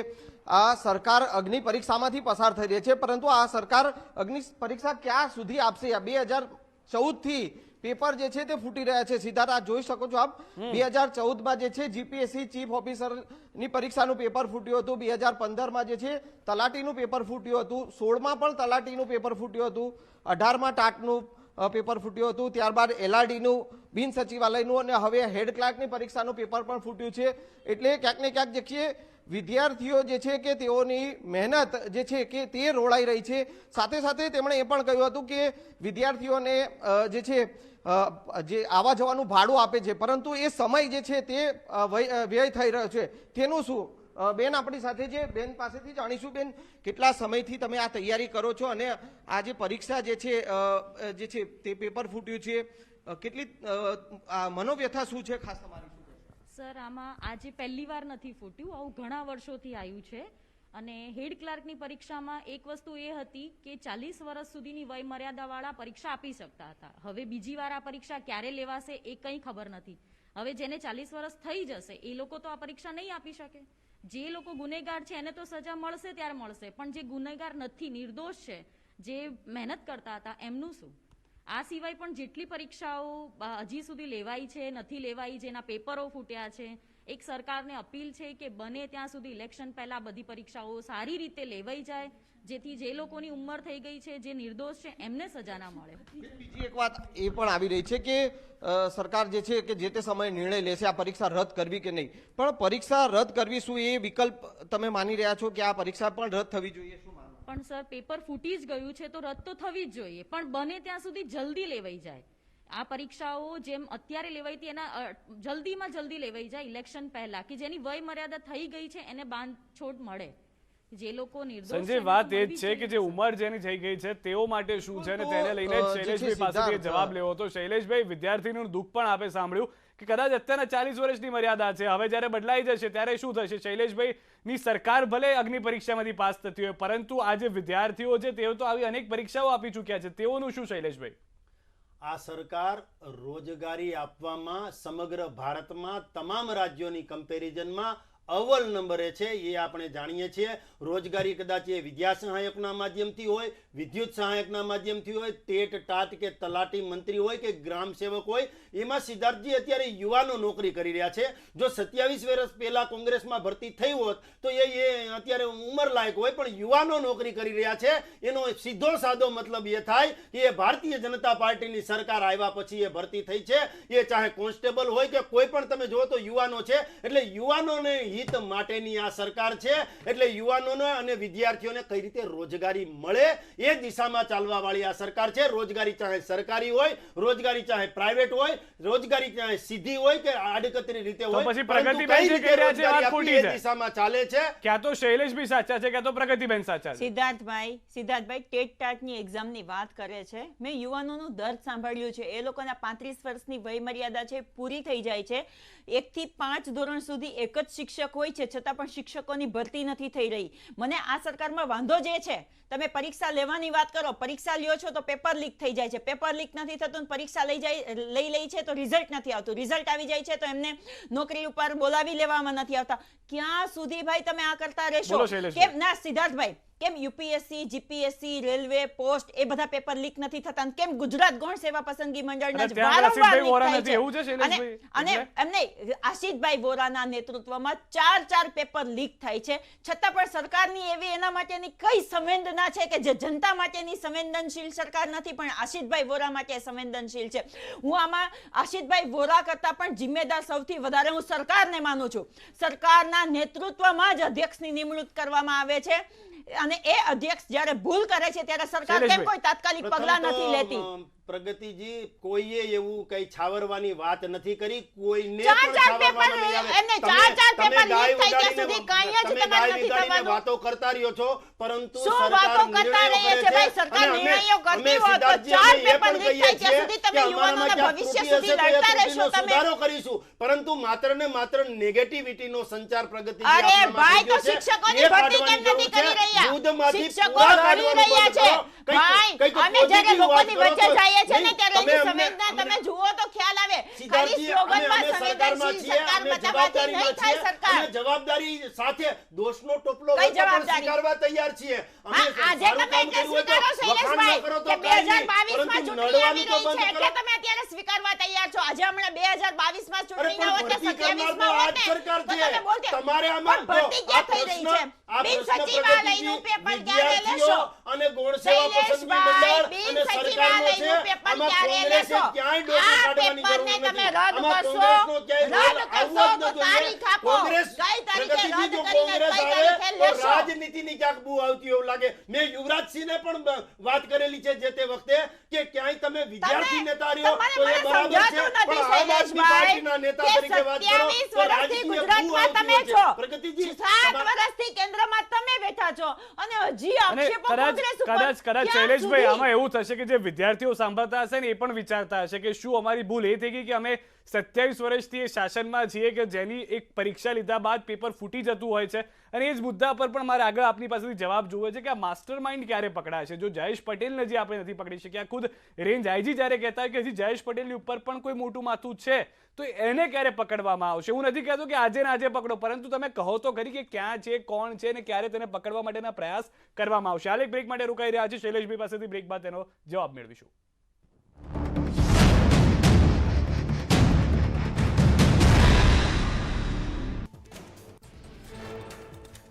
આ સરકાર અગ્નિ પરીક્ષામાંથી પસાર થઈ રહી છે, પરંતુ આ સરકાર અગ્નિ પરીક્ષા ક્યાં સુધી આપશે? 2014 થી પેપર જે છે તે ફૂટી રહ્યા છે. સિદ્ધાર્થ, આ જોઈ શકો છો આપ, 2014માં જે છે જીપીએસસી ચીફ ઓફિસરની પરીક્ષાનું પેપર ફૂટ્યું હતું. 2015માં જે છે તલાટીનું પેપર ફૂટ્યું હતું. 16માં પણ તલાટીનું પેપર ફૂટ્યું હતું. 18માં ટાટનું પેપર ફૂટ્યું હતું. ત્યારબાદ એલઆરડીનું, બિન સચિવાલયનું અને હવે હેડ ક્લાર્કની પરીક્ષાનું પેપર પણ ફૂટ્યું છે. એટલે ક્યાંક ને ક્યાંક જે છે વિદ્યાર્થીઓ જે છે કે તેઓની મહેનત જે છે કે તે રોળાઈ રહી છે. સાથે સાથે તેમણે એ પણ કહ્યું હતું કે વિદ્યાર્થીઓને જે છે જે આવવા જવાનું ભાડું આપે છે, પરંતુ એ સમય જે છે તે વ્યય થઈ રહ્યો છે, તેનું શું? બેન આપણી સાથે છે, બેન પાસેથી જાણીશું. બેન, કેટલા સમયથી તમે આ તૈયારી કરો છો અને આ જે પરીક્ષા જે છે તે પેપર ફૂટ્યું છે, કેટલી મનોવ્યથા શું છે ખાસ તમારી? સર, આમાં આજે પહેલી વાર નથી ફૂટ્યું, આવું ઘણા વર્ષોથી આવ્યું છે. અને હેડ ક્લાર્કની પરીક્ષામાં એક વસ્તુ એ હતી કે 40 વર્ષ સુધીની વય મર્યાદાવાળા પરીક્ષા આપી શકતા હતા. હવે બીજી વાર આ પરીક્ષા ક્યારે લેવાશે એ કંઈ ખબર નથી. હવે જેને 40 વર્ષ થઈ જશે એ લોકો તો આ પરીક્ષા નહીં આપી શકે. જે લોકો ગુનેગાર છે એને તો સજા મળશે ત્યારે મળશે, પણ જે ગુનેગાર નથી, નિર્દોષ છે, જે મહેનત કરતા હતા, એમનું શું? આ સિવાય પણ જેટલી પરીક્ષાઓ હજી સુધી લેવાઈ છે, નથી લેવાઈ, જેના પેપરો ફૂટ્યા છે, એક સરકારને અપીલ છે કે બને ત્યાં સુધી ઇલેક્શન પહેલા બધી પરીક્ષાઓ સારી રીતે લેવાઈ જાય, જેથી જે લોકોની ઉંમર થઈ ગઈ છે, જે નિર્દોષ છે, એમને સજા ના મળે. બીજી એક વાત એ પણ આવી રહી છે કે સરકાર જે છે કે જે તે સમયે નિર્ણય લેશે આ પરીક્ષા રદ કરવી કે નહીં, પણ પરીક્ષા રદ કરવી શું એ વિકલ્પ તમે માની રહ્યા છો કે આ પરીક્ષા પણ રદ થવી જોઈએ? શું માનો? પણ સર, પેપર ફૂટી જ ગયું છે તો રદ તો થવી જ જોઈએ, પણ બને ત્યાં સુધી જલ્દી લેવાઈ જાય. આ પરીક્ષાઓ જેમ અત્યારે લેવાઈ હતી એના જલ્દીમાં જલ્દી લેવાઈ જાય ઇલેક્શન પહેલા, કે જેની વય મર્યાદા થઈ ગઈ છે એને બાંધછોડ મળે. જે લોકો નિર્દોષ છે, સંજય, વાત એ જ છે કે જે ઉંમર જેની થઈ ગઈ છે તેઓ માટે શું છે, અને તેને લઈને શૈલેષભાઈ પાસેથી જવાબ લેવો હતો. શૈલેષભાઈ, વિદ્યાર્થીનું દુઃખ પણ આપે સાંભળ્યું કે કદાચ અત્યારના 40 વર્ષની મર્યાદા છે, હવે જ્યારે બદલાઈ જશે ત્યારે શું થશે? શૈલેષભાઈ ની સરકાર ભલે અગ્નિ પરીક્ષામાંથી પાસ થતી હોય, પરંતુ આ જે વિદ્યાર્થીઓ છે તેઓ તો આવી અનેક પરીક્ષાઓ આપી ચૂક્યા છે, તેઓનું શું? શૈલેષભાઈ, આ સરકાર રોજગારી આપવામાં સમગ્ર ભારતમાં તમામ રાજ્યોની કમ્પેરિઝનમાં અવ્વલ નંબરે છે, એ આપણે જાણીએ છીએ. રોજગારી કદાચ એ વિદ્યા સહાયકના માધ્યમથી હોય, વિદ્યુત સહાયકના માધ્યમથી હોય, ટેટ ટાટ કે તલાટી મંત્રી હોય કે ગ્રામ સેવક હોય, એમાં સિદ્ધાર્થજી અત્યારે યુવાનો નોકરી કરી રહ્યા છે. જો 27 વર્ષ પહેલા કોંગ્રેસમાં ભરતી થઈ હોત તો એ અત્યારે ઉંમર લાયક હોય, પણ યુવાનો નોકરી કરી રહ્યા છે. એનો સીધો સાદો મતલબ એ થાય કે એ ભારતીય જનતા પાર્ટીની સરકાર આવ્યા પછી એ ભરતી થઈ છે. એ ચાહે કોન્સ્ટેબલ હોય કે કોઈ પણ તમે જુઓ તો યુવાનો છે. એટલે યુવાનોને હિત માટેની આ સરકાર છે. એટલે યુવાનોને અને વિદ્યાર્થીઓને કઈ રીતે રોજગારી મળે એ દિશામાં ચાલવા વાળી આ સરકાર છે. રોજગારી ચાહે સરકારી હોય, રોજગારી ચાહે પ્રાઇવેટ હોય, રોજગારી ચાહે સીધી હોય કે આડકતરી રીતે હોય, પછી પ્રગતિબેન જે કહી રહ્યા છે વાત ખોટી છે. દિશામાં ચાલે છે. ક્યાં તો શૈલેષભાઈ સાચા છે, ક્યાં તો પ્રગતિબેન સાચા છે. સિદ્ધાર્થભાઈ ટેટ ટાટની એક્ઝામની વાત કરે છે. મેં યુવાનોનું દર્દ સાંભળ્યું છે. એ લોકોના 35 વર્ષની વય મર્યાદા છે પૂરી થઈ જાય છે. 1 થી 5 ધોરણ સુધી એક જ શિક્ષક હોય છે, છતાં પણ શિક્ષકોની ભરતી નથી થઈ રહી. મને આ સરકારમાં વાંધો જે છે, તમે પરીક્ષા લેવાની વાત કરો, પરીક્ષા લ્યો છો તો પેપર લીક થઈ જાય છે, પેપર લીક નથી થતું, પરીક્ષા લઈ છે તો રિઝલ્ટ નથી આવતું, રિઝલ્ટ આવી જાય છે તો એમને નોકરી ઉપર બોલાવી લેવામાં નથી આવતા. ક્યાં સુધી ભાઈ તમે આ કરતા રહેશો? કેમ ના સિદ્ધાર્થભાઈ, કેમ યુપીએસસી, જીપીએસસી, રેલવે, પોસ્ટ એ બધા પેપર લીક નથી થતા? અને કેમ ગુજરાત ગૌણ સેવા પસંદગી મંડળના જ ત્યાં વારંવાર આશિષભાઈ વોરા લીક નથી, એવું છે થાય છે? શૈલેષભાઈ? અને એમને આશિષભાઈ વોરાના નેતૃત્વમાં 4 પેપર લીક થાય છે, છતાં પણ સરકારની એવી એના માટેની કઈ સંવેદના છે કે જે જનતા માટેની સંવેદનશીલ સરકાર નથી પણ આશિષભાઈ વોરા માટે સંવેદનશીલ છે? હું આમાં આશિષભાઈ વોરા કરતા પણ જિમ્મેદાર સૌથી વધારે હું સરકારને માનું છું. સરકારના નેતૃત્વમાં જ અધ્યક્ષની નિમણૂક કરવામાં આવે છે અને એ અધ્યક્ષ જ્યારે ભૂલ કરે છે ત્યારે સરકાર કેમ કોઈ તાત્કાલિક પગલા નથી લેતી? પ્રગતિજી, કોઈએ એવું કઈ છાવરવાની વાત નથી કરી. કોઈને ચાર પણ છાવરવામાં નહીં આવે. એમને તમે- ચાર તમે પેપર ગાય લીક થઈ ત્યાં ઉડાડીને- સુધી કાંઈ જ તમે તમારે ગાય નથી ઉડાડીને થવાનું. વાતો કરતા રહ્યો છો, પરંતુ શું સરકાર વાતો કરતા નિર્ણયો રહીએ કરે છે? ભાઈ, સરકાર અને અમે- નિર્ણયો કરતી અમે હોત તો સિદ્ધાર્થજી, 4 અમે એ પેપર પણ લીક કહીએ થાય ત્યાં છીએ સુધી કે તમે અમારામાં યુવાનોના ક્યાંક ભવિષ્ય ત્રુટિ સુધી હશે તો એ લડતા રહેશો ત્રુટિનો તમે. સુધારો કરીશું, પરંતુ માત્ર ને માત્ર નેગેટિવિટીનો સંચાર પ્રગતિજી અરે આપણામાં ભાઈ, થઈ તો ગયો છે. શિક્ષકોની એ ભરતી કેમ કાઢવાની નથી જરૂર કરી છે. રહ્યા? દૂધમાંથી શિક્ષકો પૂરા લડી કાઢવાનું રહ્યા બંધ છે. કરો. કંઈક- ભાઈ, કંઈક અમે જ્યારે positive વાત લોકોની કરો વચ્ચે તો જઈએ છીએ ને નહીં, ત્યારે તમે એની અમને- સંવેદના તમે જુઓ તો ખ્યાલ આવે. ખાલી સિદ્ધાર્થજી, સ્લોગનમાં અમે સરકારમાં સંવેદનશીલ છીએ, સરકાર અમે બતાવવાથી જવાબદારીમાં નહીં થાય છીએ, સરકાર. અમે જવાબદારી સાથે દોષનો ટોપલો કઈ હોય તો પણ જવાબદારી? સ્વીકારવા તૈયાર છીએ. અમે હા, આજે સારું તમે કામ એટલે કર્યું હોય તો સ્વીકારો વખાણ ન શૈલેષભાઈ કરો તો કે કાંઈ નહીં, 2022 માં પરંતુ ચૂંટણી આવી નડવાનું તો રહી છે બંધ એટલે કરો. તમે અત્યારે સ્વીકારવા તૈયાર છો. આજે હમણાં 2022 માં અરે ચૂંટણી પણ ના હોત કે ભરતી 27 કરનાર માં તો હોત આ જ ને, સરકાર તો છે. તમે બોલતે. તમારે આમાં પણ ભરતી ક્યાં થઈ રહી છે? બિન સચિવાલયનું પેપર ક્યારે લેશો? અને ગૌણ સેવા પસંદગી મંડળ બિન અને સરકારનો છે. સચિવાલયનું પેપર આમાં ક્યારે કોંગ્રેસે લેશો? ક્યાંય ડોસો આ કાઢવાની જરૂર પેપરને તમે નથી. રદ આમાં કરશો, કોંગ્રેસનો ક્યાંય રોલ રદ કરશો આવવો જ તો ન જોઈએ. તારીખ આપો. કોંગ્રેસ કઈ તારીખે પ્રગતિજી, રદ જો કરીને કોંગ્રેસ કઈ આવે તારીખે તો લેશો? રાજનીતિની ક્યાંક બૂ આવતી એવું લાગે. મેં યુવરાજસિંહને પણ વાત કરેલી છે જે તે વખતે કે ક્યાંય તમે વિદ્યાર્થી નેતા રહ્યો તો એ બરાબર છે, પણ આમ આદમી પાર્ટીના નેતા તરીકે વાત કરો તો રાજકીય બૂ આવતી હોય છે. પ્રગતિજી, 7 વર્ષથી કેન્દ્રમાં તમે બેઠા છો અને હજી અને આક્ષેપો કોંગ્રેસ ઉપર કદાચ ક્યાં શૈલેષભાઈ, સુધી? આમાં એવું થશે કે જે વિદ્યાર્થીઓ સાંભળતા હશે ને એ પણ વિચારતા હશે કે શું અમારી ભૂલ એ થઈ ગઈ કે અમે 27 વર્ષથી એ શાસનમાં છીએ કે જેની એક પરીક્ષા લીધા બાદ પેપર ફૂટી જતું હોય છે. અને એ જ મુદ્દા પર પણ મારે આગળ આપની પાસેથી જવાબ જોવો છે કે આ માસ્ટર માઇન્ડ ક્યારે પકડાશે? જો જયેશ પટેલને જે આપણે નથી પકડી શક્યા, ખુદ રેન્જ આઈજી જ્યારે કહેતા હોય કે હજી જયેશ પટેલની ઉપર પણ કોઈ મોટું માથું છે, તો એને ક્યારે પકડવામાં આવશે? હું નથી કહેતો કે આજે ને આજે પકડો, પરંતુ તમે કહો તો ખરી કે ક્યાં છે, કોણ છે ને ક્યારે તેને પકડવા માટેના પ્રયાસ કરવામાં આવશે. હાલ એક બ્રેક માટે રોકાઈ રહ્યા છે. શૈલેષભાઈ પાસેથી બ્રેક બાદ તેનો જવાબ મેળવીશું.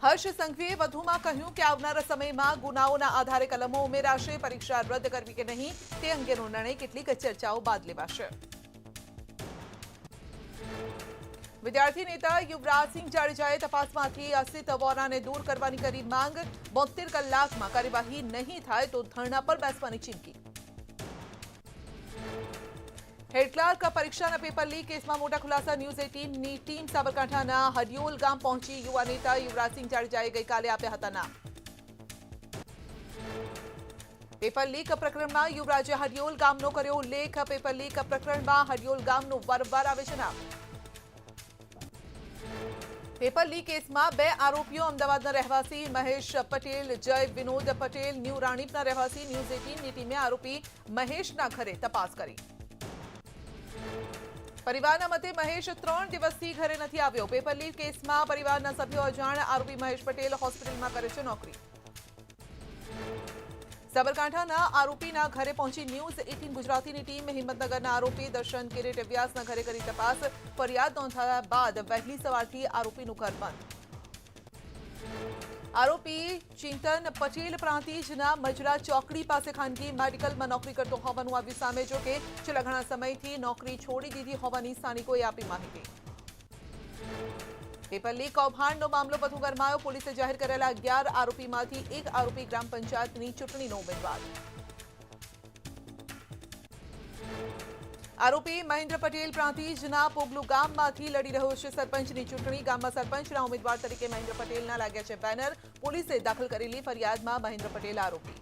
હર્ષ સંઘવીએ વધુમાં કહ્યું કે આવનારા સમયમાં ગુનાઓના આધારે કલમો ઉમેરાશે. પરીક્ષા રદ કરવી કે નહીં તે અંગેનો નિર્ણય કેટલીક ચર્ચાઓ બાદ લેવાશે. વિદ્યાર્થી નેતા યુવરાજસિંહ જાડેજાએ તપાસમાંથી અસિત વોરાને દૂર કરવાની કરી માંગ. 72 કલાકમાં કાર્યવાહી નહીં થાય તો ધરણા પર બેસવાની ચીમકી. હેડ ક્લાર્ક પરીક્ષાના પેપર લીક કેસમાં મોટા ખુલાસા. ન્યૂઝ 18ની ટીમ સાબરકાંઠાના હડિયોલ ગામ પહોંચી. યુવા નેતા યુવરાજસિંહ જાડેજાએ ગઈકાલે આપ્યા હતા નામ. પેપર લીક પ્રકરણમાં યુવરાજે હડિયોલ ગામનો કર્યો ઉલ્લેખ. પેપર લીક પ્રકરણમાં હડિયોલ ગામનું વારંવાર આવે છે નામ. પેપર લીક કેસમાં 2 આરોપીઓ અમદાવાદના રહેવાસી મહેશ પટેલ, જય વિનોદ પટેલ, ન્યૂ રાણીપના રહેવાસી. ન્યૂઝ 18ની ટીમે આરોપી મહેશના ઘરે તપાસ કરી. પરિવારના મતે મહેશ 3 દિવસથી ઘરે નથી આવ્યો. પેપર લીક કેસમાં પરિવારના સભ્યો અજાણ. આરોપી મહેશ પટેલ હોસ્પિટલમાં કરે છે નોકરી. સાબરકાંઠાના આરોપીના ઘરે પહોંચી ન્યૂઝ 18 ગુજરાતીની ટીમ. હિંમતનગરના આરોપી દર્શન કિરીટ વ્યાસના ઘરે કરી તપાસ. ફરિયાદ નોંધાયા બાદ વહેલી સવારથી આરોપીનું ઘર બંધ. આરોપી ચિંતન પટેલ પ્રાંતિજના મજરા ચોકડી પાસે ખાનગી મેડિકલમાં નોકરી કરતો હોવાનું આવ્યું સામે. જો કે છેલ્લા ઘણા સમયથી નોકરી છોડી દીધી હોવાની સ્થાનિકોએ આપી માહિતી. પેપર લીક કૌભાંડનો મામલો વધુ ગરમાયો. પોલીસે જાહેર કરેલા 11 આરોપીમાંથી 1 આરોપી ગ્રામ પંચાયતની ચૂંટણીનો ઉમેદવાર. આરોપી મહેન્દ્ર પટેલ પ્રાંતિજના પોગલુ ગામમાંથી લડી રહ્યો છે સરપંચની ચૂંટણી. ગામમાં સરપંચના ઉમેદવાર તરીકે મહેન્દ્ર પટેલના લાગ્યા છે બેનર. પોલીસે દાખલ કરેલી ફરિયાદમાં મહેન્દ્ર પટેલ આરોપી.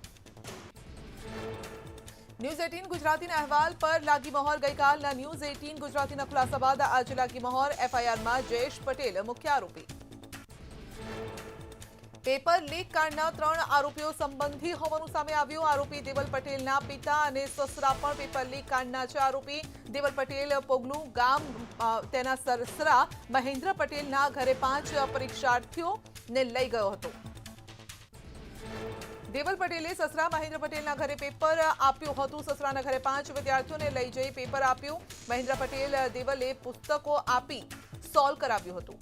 ન્યૂઝ 18 ગુજરાતીના અહેવાલ પર લાગી મહોર. ગઈકાલના ન્યૂઝ 18 ગુજરાતીના ખુલાસા બાદ આજે લાગી મહોર. એફઆઈઆરમાં જયેશ પટેલ મુખ્ય આરોપી. પેપર લીક કાંડના 3 આરોપીઓ સંબંધી હોવાનું સામે આવ્યું. આરોપી દેવલ પટેલના પિતા અને સસરા પણ પેપર લીક કાંડના છે આરોપી. દેવલ પટેલ પોગલુ ગામ તેના સસરા મહેન્દ્ર પટેલના ઘરે 5 પરીક્ષાર્થીઓને લઈ ગયો હતો. દેવલ પટેલે સસરા મહેન્દ્ર પટેલના ઘરે પેપર આપ્યું હતું. સસરાના ઘરે 5 વિદ્યાર્થીઓને લઈ જઈ પેપર આપ્યું. મહેન્દ્ર પટેલ દેવલે પુસ્તકો આપી સોલ્વ કરાવ્યું હતું.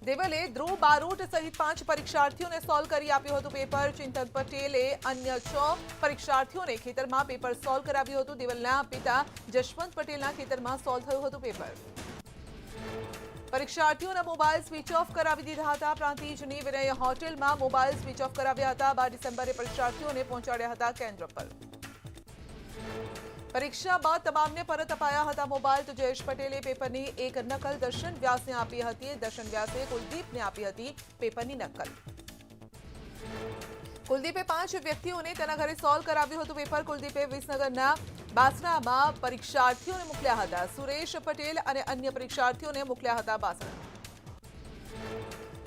દેવલે ધ્રુવ બારોટ સહિત 5 પરીક્ષાર્થીઓને સોલ્વ કરી આપ્યું હતું પેપર. ચિંતન પટેલે અન્ય 6 પરીક્ષાર્થીઓને ખેતરમાં પેપર સોલ્વ કરાવ્યું હતું. દેવલના પિતા જશવંત પટેલના ખેતરમાં સોલ્વ થયું હતું પેપર. પરીક્ષાર્થીઓના મોબાઈલ સ્વિચ ઓફ કરાવી દીધા હતા. પ્રાંતિજની વિનય હોટેલમાં મોબાઈલ સ્વિચ ઓફ કરાવ્યા હતા. 12 ડિસેમ્બરે પરીક્ષાર્થીઓને પહોંચાડ્યા હતા કેન્દ્ર પર. પરીક્ષા બાદ તમામને પરત અપાયા હતા મોબાઈલ. તો જયેશ પટેલે પેપરની એક નકલ દર્શન વ્યાસને આપી હતી. દર્શન વ્યાસે કુલદીપને આપી હતી પેપરની નકલ. કુલદીપે 5 વ્યક્તિઓને તેના ઘરે સોલ્વ કરાવ્યું હતું પેપર. કુલદીપે વિસનગરના બાસણામાં પરીક્ષાર્થીઓને મોકલ્યા હતા. સુરેશ પટેલ અને અન્ય પરીક્ષાર્થીઓને મોકલ્યા હતા બાસણા.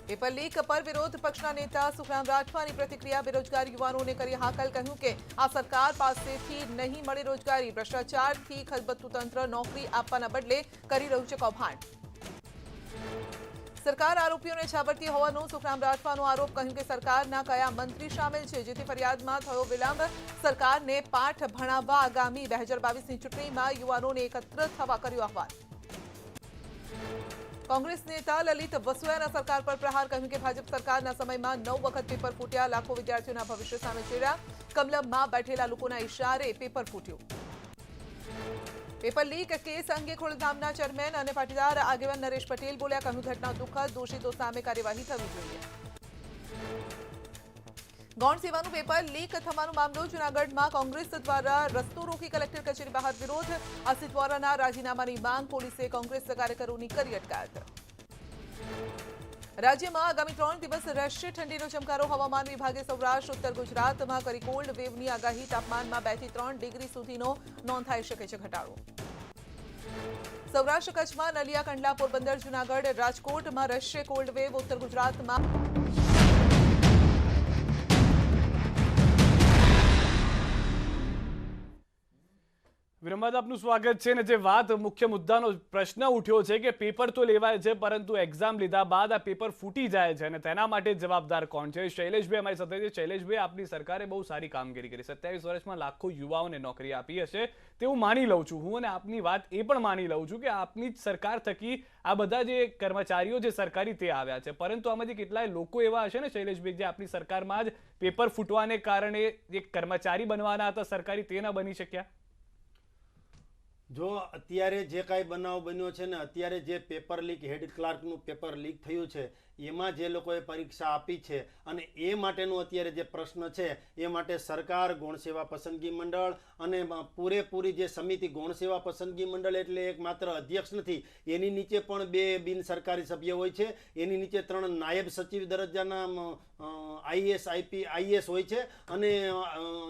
પેપર લીક પર વિરોધ પક્ષના નેતા સુખરામ રાઠવાની પ્રતિક્રિયા. બેરોજગાર યુવાનોને કરી હાકલ. કહ્યું કે આ સરકાર પાસેથી નહીં મળે રોજગારી. ભ્રષ્ટાચારથી ખલબત્તું તંત્ર નોકરી આપવાના બદલે કરી રહ્યું છે કૌભાંડ. સરકાર આરોપીઓને છાબરતી હોવાનો સુખરામ રાઠવાનો આરોપ. કહ્યું કે સરકારના કયા મંત્રી સામેલ છે જેથી ફરિયાદમાં થયો વિલંબ. સરકારને પાઠ ભણાવવા આગામી 2022ની ચૂંટણીમાં યુવાનોને એકત્ર થવા કર્યું આહવાન. કોંગ્રેસ નેતા લલિત વસોયાના સરકાર પર પ્રહાર. કહ્યું કે ભાજપ સરકારના સમયમાં 9 વખત પેપર ફૂટ્યા. લાખો વિદ્યાર્થીઓના ભવિષ્ય સામે ચેડ્યા. કમલમમાં બેઠેલા લોકોના ઇશારે પેપર ફૂટ્યું. પેપર લીક કેસ અંગે ખોડલધામના ચેરમેન અને પાટીદાર આગેવાન નરેશ પટેલ બોલ્યા. કહ્યું ઘટના દુઃખદ. દોષિતો સામે કાર્યવાહી થવી જોઈએ. ગૌણ સેવાનું પેપર લીક થવાનો મામલો. જૂનાગઢમાં કોંગ્રેસ દ્વારા રસ્તો રોકી કલેક્ટર કચેરી બહાર વિરોધ. આસિફ વોરાના રાજીનામાની માંગ. પોલીસે કોંગ્રેસ કાર્યકરોની કરી અટકાયત. રાજ્યમાં આગામી 3 દિવસ રહેશે ઠંડીનો ચમકારો. હવામાન વિભાગે સૌરાષ્ટ્ર ઉત્તર ગુજરાતમાં કરી કોલ્ડ વેવની આગાહી. તાપમાનમાં 2 થી 3 ડિગ્રી સુધીનો નોંધાઈ શકે છે ઘટાડો. સૌરાષ્ટ્ર કચ્છમાં નલિયા, કંડલા, પોરબંદર, જૂનાગઢ, રાજકોટમાં રહેશે કોલ્ડ વેવ. ઉત્તર ગુજરાતમાં વિરમબાદ આપનું સ્વાગત છે. ને જે વાત મુખ્ય મુદ્દાનો પ્રશ્ન ઉઠ્યો છે કે પેપર તો લેવાય છે પરંતુ એક્ઝામ લીધા બાદ આ પેપર ફૂટી જાય છે અને તેના માટે જવાબદાર કોણ છે? શૈલેષભાઈ અમારી સાથે છે. શૈલેષભાઈ, આપની સરકારે બહુ સારી કામગીરી કરી. 27 વર્ષમાં લાખો યુવાઓને નોકરી આપી હશે તેવું માની લઉં છું હું, અને આપની વાત એ પણ માની લઉં છું કે આપની જ સરકાર થકી આ બધા જે કર્મચારીઓ જે સરકારી તે આવ્યા છે. પરંતુ આમાંથી કેટલાય લોકો એવા હશે ને શૈલેષભાઈ જે આપની સરકારમાં જ પેપર ફૂટવાને કારણે જે કર્મચારી બનવાના હતા સરકારી તે ન બની શક્યા. જો અત્યારે જે કાંઈ બનાવ બન્યો છે ને, અત્યારે જે પેપર લીક, હેડ ક્લાર્કનું પેપર લીક થયું છે એમાં જે લોકોએ પરીક્ષા આપી છે અને એ માટેનું અત્યારે જે પ્રશ્ન છે એ માટે સરકાર, ગૌણ સેવા પસંદગી મંડળ અને પૂરેપૂરી જે સમિતિ, ગૌણ સેવા પસંદગી મંડળ એટલે એક માત્ર અધ્યક્ષ નથી, એની નીચે પણ 2 બિન સરકારી સભ્ય હોય છે. એની નીચે 3 નાયબ સચિવ દરજ્જાના આઈએસ, આઈપી, આઈએસ હોય છે અને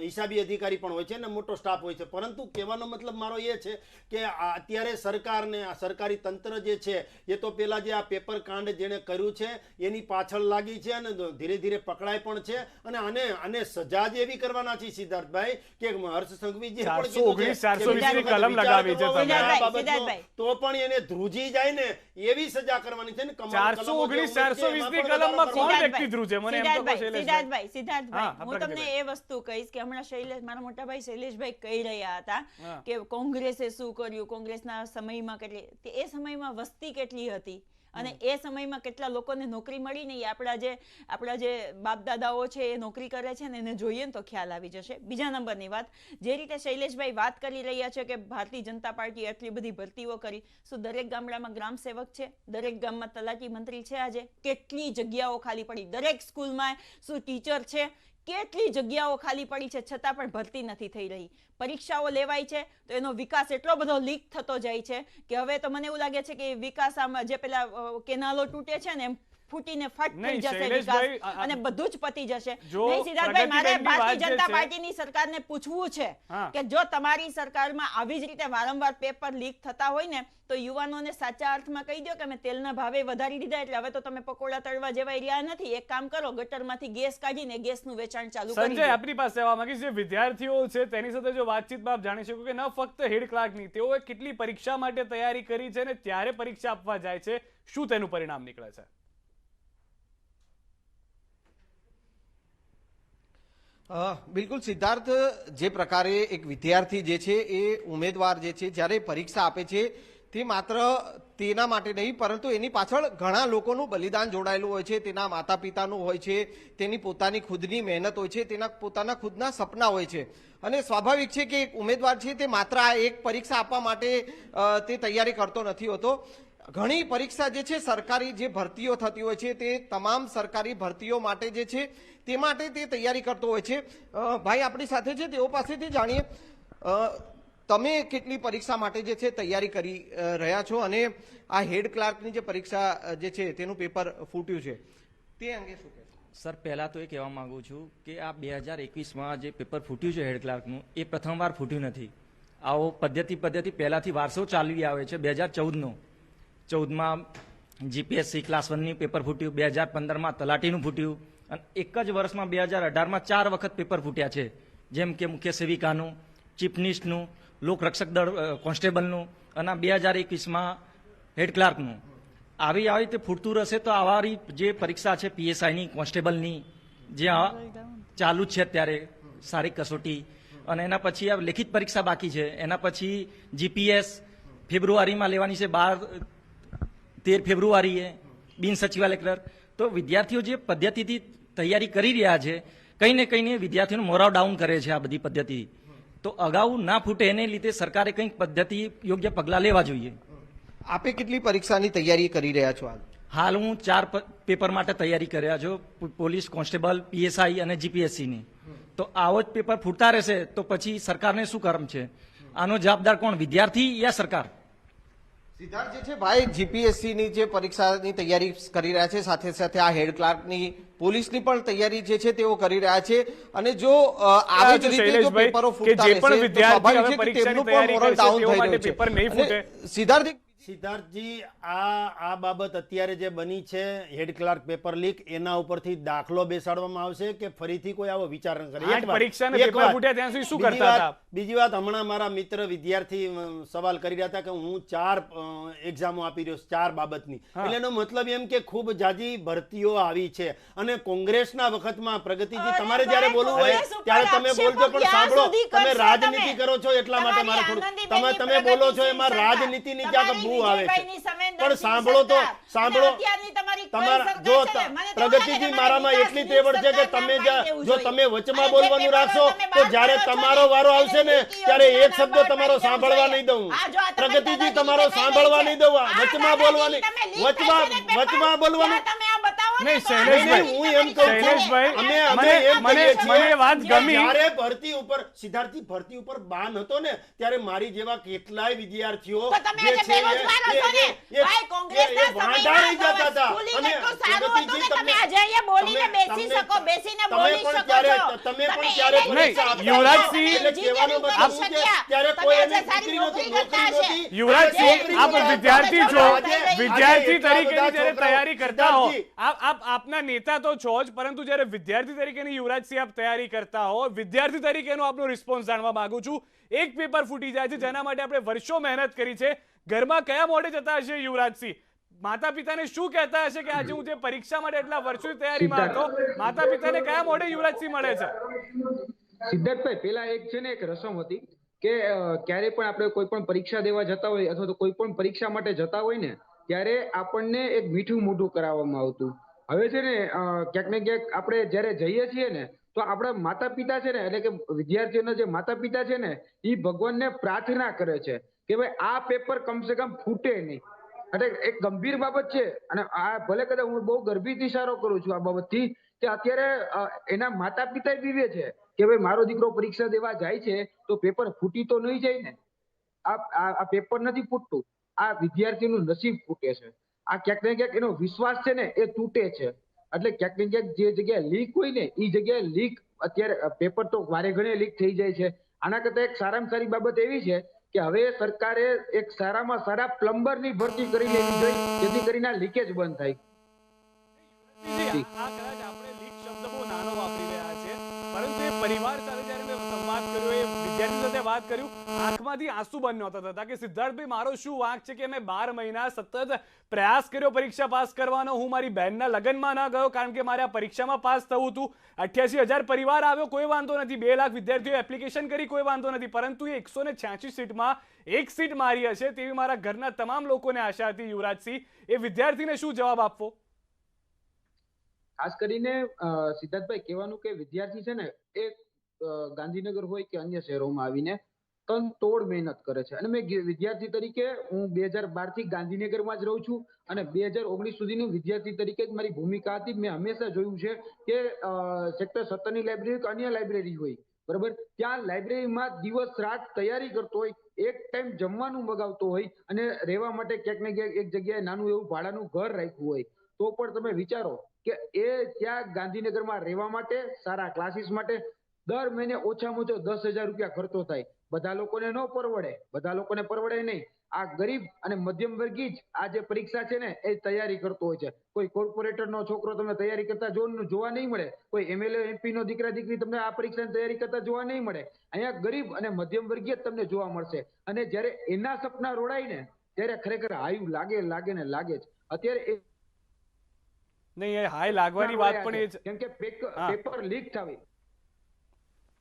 હિસાબી અધિકારી પણ હોય છે અને મોટો સ્ટાફ હોય છે. પરંતુ કહેવાનો મતલબ મારો એ છે કે અત્યારે સરકારને, આ સરકારી તંત્ર જે છે એ તો પેલા જે આ પેપર કાંડ જેણે કર્યું છે એની પાછળ લાગી છે અને ધીરે ધીરે પકડાય પણ છે અને આને સજા જ એવી કરવાના છે સિદ્ધાર્થભાઈ કે હર્ષ સંઘવીજી કલમ લગાવી છે તો પણ એને ધ્રુજી જાય ને એવી સજા કરવાની છે ને. 419, 420 ની કલમમાં કોણ વ્યક્તિ ધ્રુજે? મને એમ તો સિદ્ધાર્થભાઈ, હું તમને એ વસ્તુ કહીશ કે હમણાં મારા મોટા ભાઈ શૈલેષભાઈ કહી રહ્યા હતા કે કોંગ્રેસે શું કર્યું, કોંગ્રેસના સમયમાં કેટલી, એ સમયમાં વસ્તી કેટલી હતી અને એ સમયમાં કેટલા લોકોને નોકરી મળી ને, એ આપણા જે બાપ દાદાઓ છે એ નોકરી કરે છે ને એને જોઈએ ને તો ખ્યાલ આવી જશે. બીજા નંબરની વાત, જે રીતે શૈલેષભાઈ વાત કરી રહ્યા છે કે ભારતીય જનતા પાર્ટી એટલી બધી ભરતીઓ કરી, શું દરેક ગામડામાં ગ્રામ સેવક છે? દરેક ગામમાં તલાટી મંત્રી છે? આજે કેટલી જગ્યાઓ ખાલી પડી? દરેક સ્કૂલમાં શું ટીચર છે? કેટલી જગ્યાઓ ખાલી પડી છે છતાં પણ ભરતી નથી થઈ રહી. પરીક્ષાઓ લેવાય છે તો એનો વિકાસ એટલો બધો લીક થતો જાય છે કે હવે તો મને એવું લાગે છે કે વિકાસ આમાં જે પેલા કેનાલો તૂટે છે ને એમ ફૂટીને ફટ થઈ જશે વિકાસ અને બધું જ પતી જશે. નહીં સિદ્ધાર્થભાઈ, મારે ભારતીય જનતા પાર્ટીની સરકારને પૂછવું છે કે જો તમારી સરકારમાં આવી જ રીતે વારંવાર પેપર લીક થતા હોય ને તો યુવાનોને સાચા અર્થમાં કહી દો કે અમે તેલના ભાવે વધારી દીધા એટલે હવે તો તમે પકોડા તળવા જેવા રહ્યા નથી. એક કામ કરો, ગટરમાંથી ગેસ કાઢીને ગેસનું વેચાણ ચાલુ કરી દો. સંજય, આપની પાસે આવવા માંગીશ, જે વિદ્યાર્થીઓ છે તેની સાથે જો વાતચીતમાં આપ જાણી શકો કે ન ફક્ત હેડ ક્લાર્કની, તેઓએ કેટલી પરીક્ષા માટે તૈયારી કરી છે અને ત્યારે પરીક્ષા આપવા જાય છે, શું તેનું પરિણામ નીકળે છે? બિલકુલ સિદ્ધાર્થ, જે પ્રકારે એક વિદ્યાર્થી જે છે એ ઉમેદવાર જે છે જ્યારે પરીક્ષા આપે છે તે માત્ર તેના માટે નહીં પરંતુ એની પાછળ ઘણા લોકોનું બલિદાન જોડાયેલું હોય છે, તેના માતા પિતાનું હોય છે, તેની પોતાની ખુદની મહેનત હોય છે, તેના પોતાના ખુદના સપના હોય છે અને સ્વાભાવિક છે કે એક ઉમેદવાર છે તે માત્ર આ એક પરીક્ષા આપવા માટે તે તૈયારી કરતો નથી હોતો. ઘણી પરીક્ષા જે છે સરકારી જે ભરતીઓ થતી હોય છે તે તમામ સરકારી ભરતીઓ માટે જે છે તે માટે તે તૈયારી કરતો હોય છે. ભાઈ આપણી સાથે છે, તેઓ પાસેથી જાણીએ તમે કેટલી પરીક્ષા માટે જે છે તૈયારી કરી રહ્યા છો અને આ હેડ ક્લાર્કની જે પરીક્ષા જે છે તેનું પેપર ફૂટ્યું છે તે અંગે શું કહેશો? સર, પહેલાં તો એ કહેવા માગું છું કે આ 2021માં જે પેપર ફૂટ્યું છે હેડ ક્લાર્કનું એ પ્રથમવાર ફૂટ્યું નથી. આવો પદ્ધતિ પહેલાંથી વારસો ચાલી આવે છે. 2014માં જીપીએસસી ક્લાસ 1ની પેપર ફૂટ્યું, 2015માં તલાટીનું ફૂટ્યું અને એક જ વર્ષમાં 2018માં 4 વખત પેપર ફૂટ્યા છે. જેમ કે મુખ્ય સેવિકાનું, ચીફનિસ્ટનું, લોકરક્ષક દળ કોન્સ્ટેબલનું અને 2021માં હેડ ક્લાર્કનું. આવી રીતે ફૂટતું રહેશે તો આવારી જે પરીક્ષા છે પીએસઆઈની, કોન્સ્ટેબલની જે ચાલુ જ છે અત્યારે સારી કસોટી, અને એના પછી આ લેખિત પરીક્ષા બાકી છે. એના પછી જીપીએસ ફેબ્રુઆરીમાં લેવાની છે, 13 ફેબ્રુઆરીએ બિન સચિવાલય ક્લર્ક. તો વિદ્યાર્થીઓ જે પદ્ધતિથી તૈયારી કરી રહ્યા છે કંઈ ને કંઈ વિદ્યાર્થીઓનો મોરાલ ડાઉન કરે છે આ બધી પદ્ધતિ. તો અગાઉ ના ફૂટે એને લીધે સરકારે કંઈક પદ્ધતિ યોગ્ય પગલાં લેવા જોઈએ. આપે કેટલી પરીક્ષાની તૈયારી કરી રહ્યા છો? હાલ હું 4 પેપર માટે તૈયારી કર્યા છું, પોલીસ કોન્સ્ટેબલ, પીએસઆઈ અને જીપીએસસીની. તો આવો જ પેપર ફૂટતા રહેશે તો પછી સરકારને શું કરમ છે? આનો જવાબદાર કોણ, વિદ્યાર્થી યા સરકાર? સિદ્ધાર્થ જે છે ભાઈ જીપીએસસીની જે પરીક્ષાની તૈયારી કરી રહ્યા છે, સાથે સાથે આ હેડ ક્લાર્કની પોલીસની પણ તૈયારી જે છે તેઓ કરી રહ્યા છે અને જો આવી જ રીતે જો પેપરો ફૂટતા રહેશે તો સ્વાભાવિક છે કે તેમનું પણ મોરલ ડાઉન થઈ રહ્યું છે. સિદ્ધાર્થજી, આ બાબત અત્યારે જે બની છે હેડ ક્લાર્ક પેપર લીક, એના ઉપરથી દાખલો બેસાડવામાં આવશે કે ફરીથી કોઈ આવો વિચાર ન કરે? બીજી વાત, હમણાં મારા મિત્ર વિદ્યાર્થી સવાલ કરી રહ્યા હતા કે હું 4 એક્ઝામો આપી રહ્યો છું 4 બાબતની. એટલે એનો મતલબ એમ કે ખૂબ જાજી ભરતીઓ આવી છે અને કોંગ્રેસના વખતમાં પ્રગતિજી તમારે જ્યારે બોલવું હોય ત્યારે તમે બોલજો, પણ સાંભળો, તમે રાજનીતિ કરો છો એટલા માટે મારે થોડું તમે બોલો છો એમાં રાજનીતિની ક્યાંક આવે છે. પણ સાંભળો તો સાંભળો, તમારા જો પ્રગતિજી મારામાં એટલી તેવડ છે કે તમે જો તમે વચમાં બોલવાનું રાખશો તો જ્યારે તમારો વારો આવશે ને ત્યારે એક શબ્દ તમારો સાંભળવા નહીં દઉં. પ્રગતિજી તમારો સાંભળવા નહીં દઉં, વચમાં બોલવાની, વચમાં બોલવાનું નહીં. શૈલેષભાઈ, હું એમ કહું છું, મને વાત ગમી. જ્યારે ભરતી ઉપર સિદ્ધાર્થજી ભરતી ઉપર બાન હતો ને ત્યારે મારી જેવા કેટલાય વિદ્યાર્થીઓ જે છે યુવરાજસિંહ, આપ વિદ્યાર્થી છો, વિદ્યાર્થી તરીકેની જ્યારે તૈયારી કરતા હો, આપના નેતા તો છો જ, પરંતુ જ્યારે વિદ્યાર્થી તરીકેની યુવરાજસિંહ આપ તૈયારી કરતા હો, વિદ્યાર્થી તરીકેનો આપનો રિસ્પોન્સ જાણવા માંગુ છું. એક પેપર ફૂટી જાય છે જેના માટે આપણે વર્ષો મહેનત કરી છે. ઘરમાં કયા મોઢે જતા હશે યુવરાજસિંહ? માતા પિતાને શું કહેતા હશે કે આજે હું જે પરીક્ષા માટે એટલા વર્ષોની તૈયારીમાં હતો, માતા પિતાને કયા મોઢે યુવરાજસિંહ મળે છે? સિદ્ધાર્થભાઈ, પેલા એક છે ને એક રસમ હતી કે ક્યારે પણ આપણે કોઈ પણ પરીક્ષા દેવા જતા હોય અથવા તો કોઈ પણ પરીક્ષા માટે જતા હોય ને ત્યારે આપણને એક મીઠું મોઢું કરાવવામાં આવતું. હવે છે ને ક્યાંક ને ક્યાંક આપણે જયારે જઈએ છીએ ને તો આપણા માતા પિતા છે ને, એટલે કે વિદ્યાર્થીઓના જે માતા પિતા છે ને એ ભગવાનને પ્રાર્થના કરે છે કે ભાઈ આ પેપર કમસે કમ ફૂટે નહીં. એટલે એક ગંભીર બાબત છે અને આ ભલે કદાચ હું બહુ ગર્ભીથી ઇશારો કરું છું આ બાબતથી કે અત્યારે એના માતા પિતા બીવે છે કે ભાઈ મારો દીકરો પરીક્ષા દેવા જાય છે તો પેપર ફૂટી તો નહીં જાય ને. આ પેપર નથી ફૂટતું, આ વિદ્યાર્થીનું નસીબ ફૂટે છે. આ ક્યાંક ને ક્યાંક એનો વિશ્વાસ છે ને એ તૂટે છે. એટલે ક્યાંક ને ક્યાંક જે જગ્યાએ લીક હોય ને એ જગ્યાએ લીક, અત્યારે પેપર તો વારે ઘણે લીક થઈ જાય છે. આના કરતા એક સારામાં સારી બાબત એવી છે કે હવે સરકારે એક સારામાં સારા પ્લમ્બરની ભરતી કરી લેવી જોઈએ જેથી કરીને આ લીકેજ બંધ થાય. આ કદાચ આપણે લીક શબ્દ બહુ નાનો વાપરી રહ્યા છે, પરંતુ એ પરિવાર સાથે જ્યારે મેં સંવાદ વાત કર્યો એ વિદ્યાર્થી સાથે વાત કર્યું આંખમાંથી આંસુ બંધ નહોતા થતા કે સિદ્ધાર્થભાઈ મારો શું વાંક છે કે મેં 12 મહિના સતત પ્રયાસ કર્યો પરીક્ષા પાસ કરવાનો, હું મારી બહેનના લગ્નમાં ના ગયો કારણ કે મારે આ પરીક્ષામાં પાસ થવું હતું. 88,000 પરિવાર આવ્યો, કોઈ વાંધો નથી. 2 લાખ વિદ્યાર્થીઓ એપ્લિકેશન કરી, કોઈ વાંધો નથી. પરંતુ એ 186 સીટમાં એક સીટ મારી હશે તેવી મારા ઘરના તમામ લોકોને આશા હતી. યુવરાજસિંહ, એ વિદ્યાર્થીને શું જવાબ આપવો? ખાસ કરીને સિદ્ધાર્થભાઈ કહેવાનું કે વિદ્યાર્થી છે ને એ ગાંધીનગર હોય કે અન્ય શહેરોમાં આવીને તોડ મહેનત કરે છે. અને મેં વિદ્યાર્થી તરીકે હું 2012 થી ગાંધીનગરમાં જ રહું છું અને 2019 સુધીની વિદ્યાર્થી તરીકે જ મારી ભૂમિકા હતી. મેં હંમેશા જોયું છે કે સેક્ટર 17 ની લાઇબ્રેરી કે અન્ય લાઇબ્રેરી હોય, બરાબર, ત્યાં લાઇબ્રેરીમાં દિવસ રાત તૈયારી કરતો હોય, એક ટાઈમ જમવાનું મગાવતો હોય અને રહેવા માટે ક્યાંક ને ક્યાંક એક જગ્યાએ નાનું એવું ભાડાનું ઘર રાખ્યું હોય, તો પણ તમે વિચારો કે એ ત્યાં ગાંધીનગરમાં રહેવા માટે, સારા ક્લાસીસ માટે દર મહિને ઓછામાં ઓછો 10,000 રૂપિયા ખર્ચો થાય. બધા લોકોને ન પરવડે, બધા લોકોને પરવડે નહીં. આ ગરીબ અને મધ્યમ વર્ગી જ આ જે પરીક્ષા છે ને એ તૈયારી કરતો હોય છે. કોઈ કોર્પોરેટરનો છોકરો તમને તૈયારી કરતા જોવા નહીં મળે, કોઈ એમએલએ એમપી નો દીકરા દીકરી તમને આ પરીક્ષાની તૈયારી કરતા જોવા નહીં મળે. અહીંયા ગરીબ અને મધ્યમ વર્ગીય જ તમને જોવા મળશે. અને જ્યારે એના સપના રોડાય ને ત્યારે ખરેખર હાયું લાગે ને લાગે જ. અત્યારે નહીં, એ હાય લાગવાની વાત પણ એ છે કેમ કે પેપર લીક થવી.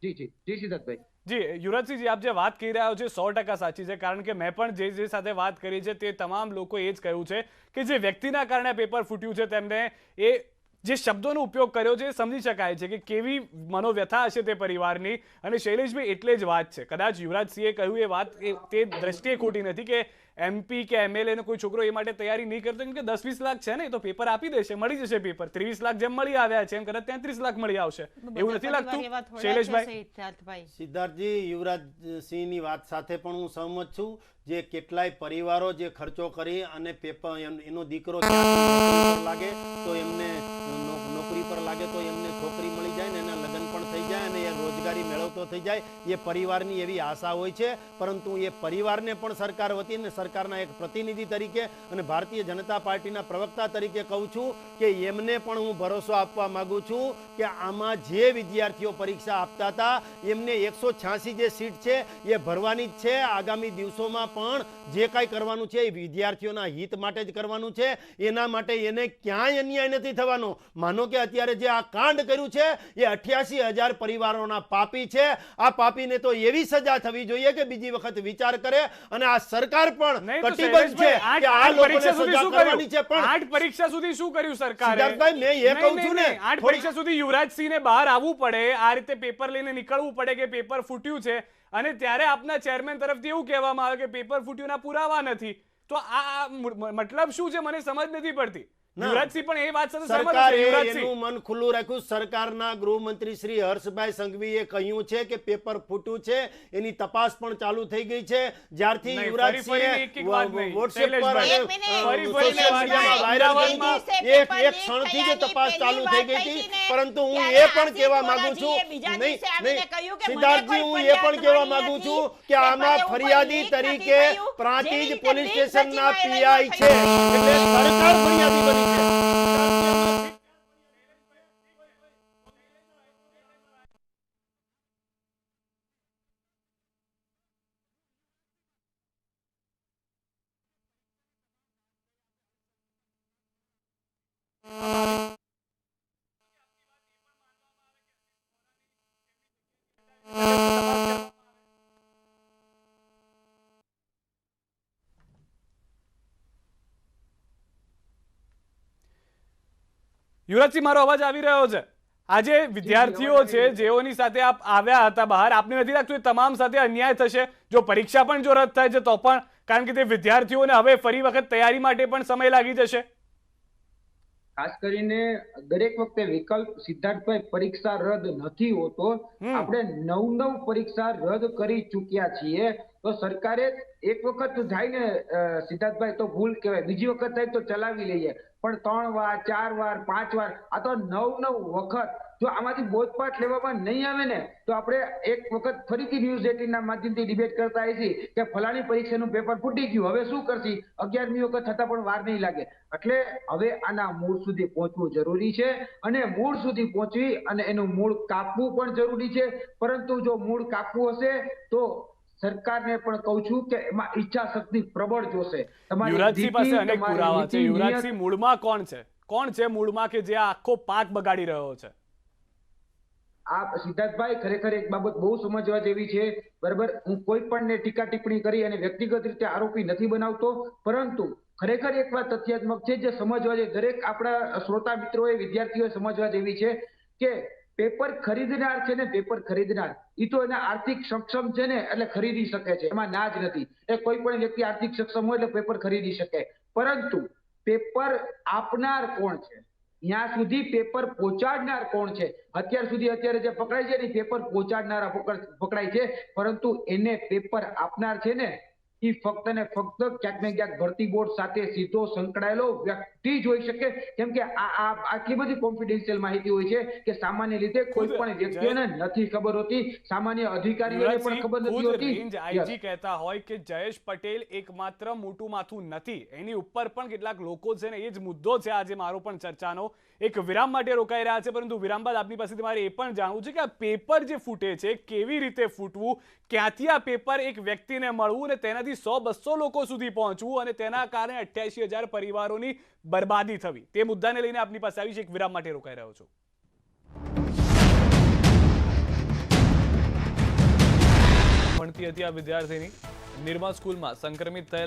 જી સિદ્ધાર્થભાઈ. જી યુવરાજસિંહજી, આપ જે વાત કહી રહ્યા છો 100% સાચી છે. કારણ કે મેં પણ જે સાથે વાત કરી છે તે તમામ લોકો એ જ કહ્યું છે કે જે વ્યક્તિના કારણે પેપર ફૂટ્યું છે તેમને એ જે શબ્દોનો ઉપયોગ કર્યો છે સમજી શકાય છે કે કેવી મનોવ્યથા હશે તે પરિવારની. અને શૈલેષભાઈ, એટલે જ વાત છે, કદાચ યુવરાજસિંહે કહ્યું એ વાત તે દ્રષ્ટિએ ખોટી નથી કે એમપી કે એમએલએ નો કોઈ છોકરો એ માટે તૈયારી નહીં કરતો, કેમ કે 10-20 લાખ છે ને તો પેપર આપી દેશે, મળી જશે પેપર. 23 લાખ જેમ મળી આવ્યા છે એમ કદાચ 33 લાખ મળી આવશે, એવું નથી લાગતું શૈલેષભાઈ? સિદ્ધાર્થજી, યુવરાજસિંહની વાત સાથે પણ હું સહમત છું. જે કેટલાય પરિવારો જે ખર્ચો કરી અને પેપર એનો દીકરો લાગે તો એમને નોકરી પર લાગે તો એમને છોકરી મળી જાય ને એના લગ્ન પણ થઈ જાય અને એ રોજગારી મેળવતો થઈ જાય, એ પરિવારની એવી આશા હોય છે. પરંતુ એ પરિવારને પણ સરકાર વતીને સરકારના એક પ્રતિનિધિ તરીકે અને ભારતીય જનતા પાર્ટીના પ્રવક્તા તરીકે કહું છું કે એમને પણ હું ભરોસો આપવા માંગુ છું કે આમાં જે વિદ્યાર્થીઓ પરીક્ષા આપતા હતા એમને 186 જે સીટ છે એ ભરવાની જ છે. આગામી દિવસોમાં પણ જે કાંઈ કરવાનું છે એ વિદ્યાર્થીઓના હિત માટે જ કરવાનું છે. એના માટે એને ક્યાંય અન્યાય નથી થવાનો. માનો કે અત્યારે જે આ કાંડ કર્યું છે એ 88,000 પરિવારોના પાપી છે. આ પાપીને તો એવી સજા થવી જોઈએ કે બીજી વખત વિચાર કરે. અને આ સરકાર પણ કટિબદ્ધ છે કે આ લોકોને સજા કરવાની છે. પણ 8 પરીક્ષા સુધી શું કર્યું સરકારે? સિદ્ધાર્થભાઈ, મેં એ કહું છું ને, 8 પરીક્ષા સુધી યુવરાજસિંહને બહાર આવવું પડે, આ રીતે પેપર લઈને નીકળવું પડે કે પેપર ફૂટ્યું છે, અને ત્યારે આપના ચેરમેન તરફથી એવું કહેવામાં આવે કે પેપર ફૂટ્યુંના પુરાવા નથી. તો આ મતલબ શું છે મને સમજ નથી પડતી. યુવરાજસિંહ પણ એ વાત સાથે સરકારે એનું મન ખુલ્લું રાખ્યું. સરકારના ગૃહમંત્રી શ્રી હર્ષભાઈ સંઘવીએ કહ્યું છે કે પેપર ફૂટ્યું છે, એની તપાસ પણ ચાલુ થઈ ગઈ છે. જ્યારથી યુવરાજસિંહે વોટ્સએપ પર એક ક્ષણથી જ તપાસ ચાલુ થઈ ગઈ હતી. પરંતુ હું એ પણ કહેવા માંગુ છું, નહીં સિદ્ધાર્થજી, હું એ પણ કહેવા માંગુ છું કે આમાં ફરિયાદી તરીકે પ્રાંતિજ પોલીસ સ્ટેશનના પીઆઈ છે, એટલે સરકાર ફરિયાદી બની. યુવરાજસિંહ, મારો અવાજ આવી રહ્યો છે? આજે વિદ્યાર્થીઓ છે જેઓની સાથે આપ આવ્યા હતા બહાર, આપને નથી લાગતું એ તમામ સાથે અન્યાય થશે જો પરીક્ષા પણ જો રદ થાય છે તો પણ? કારણ કે તે વિદ્યાર્થીઓને હવે ફરી વખત તૈયારી માટે પણ સમય લાગી જશે. ખાસ કરીને દરેક વખતે વિકલ્પ સિદ્ધાર્થભાઈ પરીક્ષા રદ નથી હોતો. આપણે 9 પરીક્ષા રદ કરી ચૂક્યા છીએ. તો સરકારે એક વખત જાય ને સિદ્ધાર્થભાઈ તો ભૂલ કહેવાય, બીજી વખત થાય તો ચલાવી લઈએ. પણ 3 વાર 4 વાર 5 વાર આ તો 9 વખત જો આમાંથી બોધપાઠ લેવામાં નહીં આવે ને તો આપણે એક વખત ફરીથી ન્યૂઝ 18 ના માધ્યમથી ડિબેટ કરતા આવીએ કે ફલાણી પરીક્ષાનું પેપર ફૂટી ગયું, હવે શું કરશી? 11મી વખત થતા પણ વાર નહીં લાગે. એટલે હવે આના મૂળ સુધી પહોંચવું જરૂરી છે અને મૂળ સુધી પહોંચી અને એનું મૂળ કાપવું પણ જરૂરી છે. પરંતુ જો મૂળ કાપવું હશે તો સરકારને પણ કહું છું કે એમાં ઈચ્છા શક્તિ પ્રબળ જોશે. યુવરાજસિંહ પાસે અનેક પુરાવા છે. યુવરાજસિંહ, મૂળમાં કોણ છે? કોણ છે મૂળમાં કે જે આખો પાક બગાડી રહ્યો છે? આ સિદ્ધાર્થભાઈ, ખરેખર એક બાબત બહુ સમજવા જેવી છે. બરાબર, હું કોઈ પણ ને ટીકા ટિપ્પણી કરી અને વ્યક્તિગત રીતે આરોપી નથી બનાવતો, પરંતુ ખરેખર એક વાત તથ્યાત્મક છે જે સમજવા જેવી, દરેક આપણા શ્રોતા મિત્રોએ, વિદ્યાર્થીઓએ સમજવા જેવી છે કે પેપર ખરીદનાર છે ને, પેપર ખરીદનાર એ તો એના આર્થિક સક્ષમ છે ને એટલે ખરીદી શકે છે, એમાં ના જ નથી. એ કોઈ પણ વ્યક્તિ આર્થિક સક્ષમ હોય એટલે પેપર ખરીદી શકે. પરંતુ પેપર આપનાર કોણ છે, ત્યાં સુધી પેપર પહોંચાડનાર કોણ છે? અત્યારે જે પકડાય છે ને પેપર પહોંચાડનારા પકડાય છે, પરંતુ એને પેપર આપનાર છે ને એ ફક્ત ને ફક્ત ક્યાંક ને ક્યાંક ભરતી બોર્ડ સાથે સીધો સંકળાયેલો વ્યક્તિ જ હોઈ શકે. કેમ કે આ આટલી બધી કોન્ફિડેન્શિયલ માહિતી હોય છે કે સામાન્ય રીતે કોઈ પણ વ્યક્તિને નથી ખબર હોતી, સામાન્ય અધિકારીઓને પણ ખબર નથી હોતી. રેન્જ આઈજી કહેતા હોય કે જયેશ પટેલ એકમાત્ર મોટું માથું નથી, એની ઉપર પણ કેટલાક લોકો છે ને, એ જ મુદ્દો છે આજે મારો પણ ચર્ચાનો. એક વિરામ માટે રોકાઈ રહ્યા છે, પરંતુ વિરામ બાદ આપની પાસેથી મારે એ પણ જાણવું છે કે આ પેપર જે ફૂટે છે કેવી રીતે ફૂટવું, ક્યાંથી આ પેપર એક વ્યક્તિને મળવું અને તેનાથી 100-200 લોકો સુધી પહોંચવું અને તેના કારણે 88,000 પરિવારોની બરબાદી થવી, તે મુદ્દાને લઈને આપની પાસે આવી છે. એક વિરામ માટે રોકાઈ રહ્યો છું. ભણતી હતી આ વિદ્યાર્થીની નિરમા સ્કૂલમાં સંક્રમિત થયેલા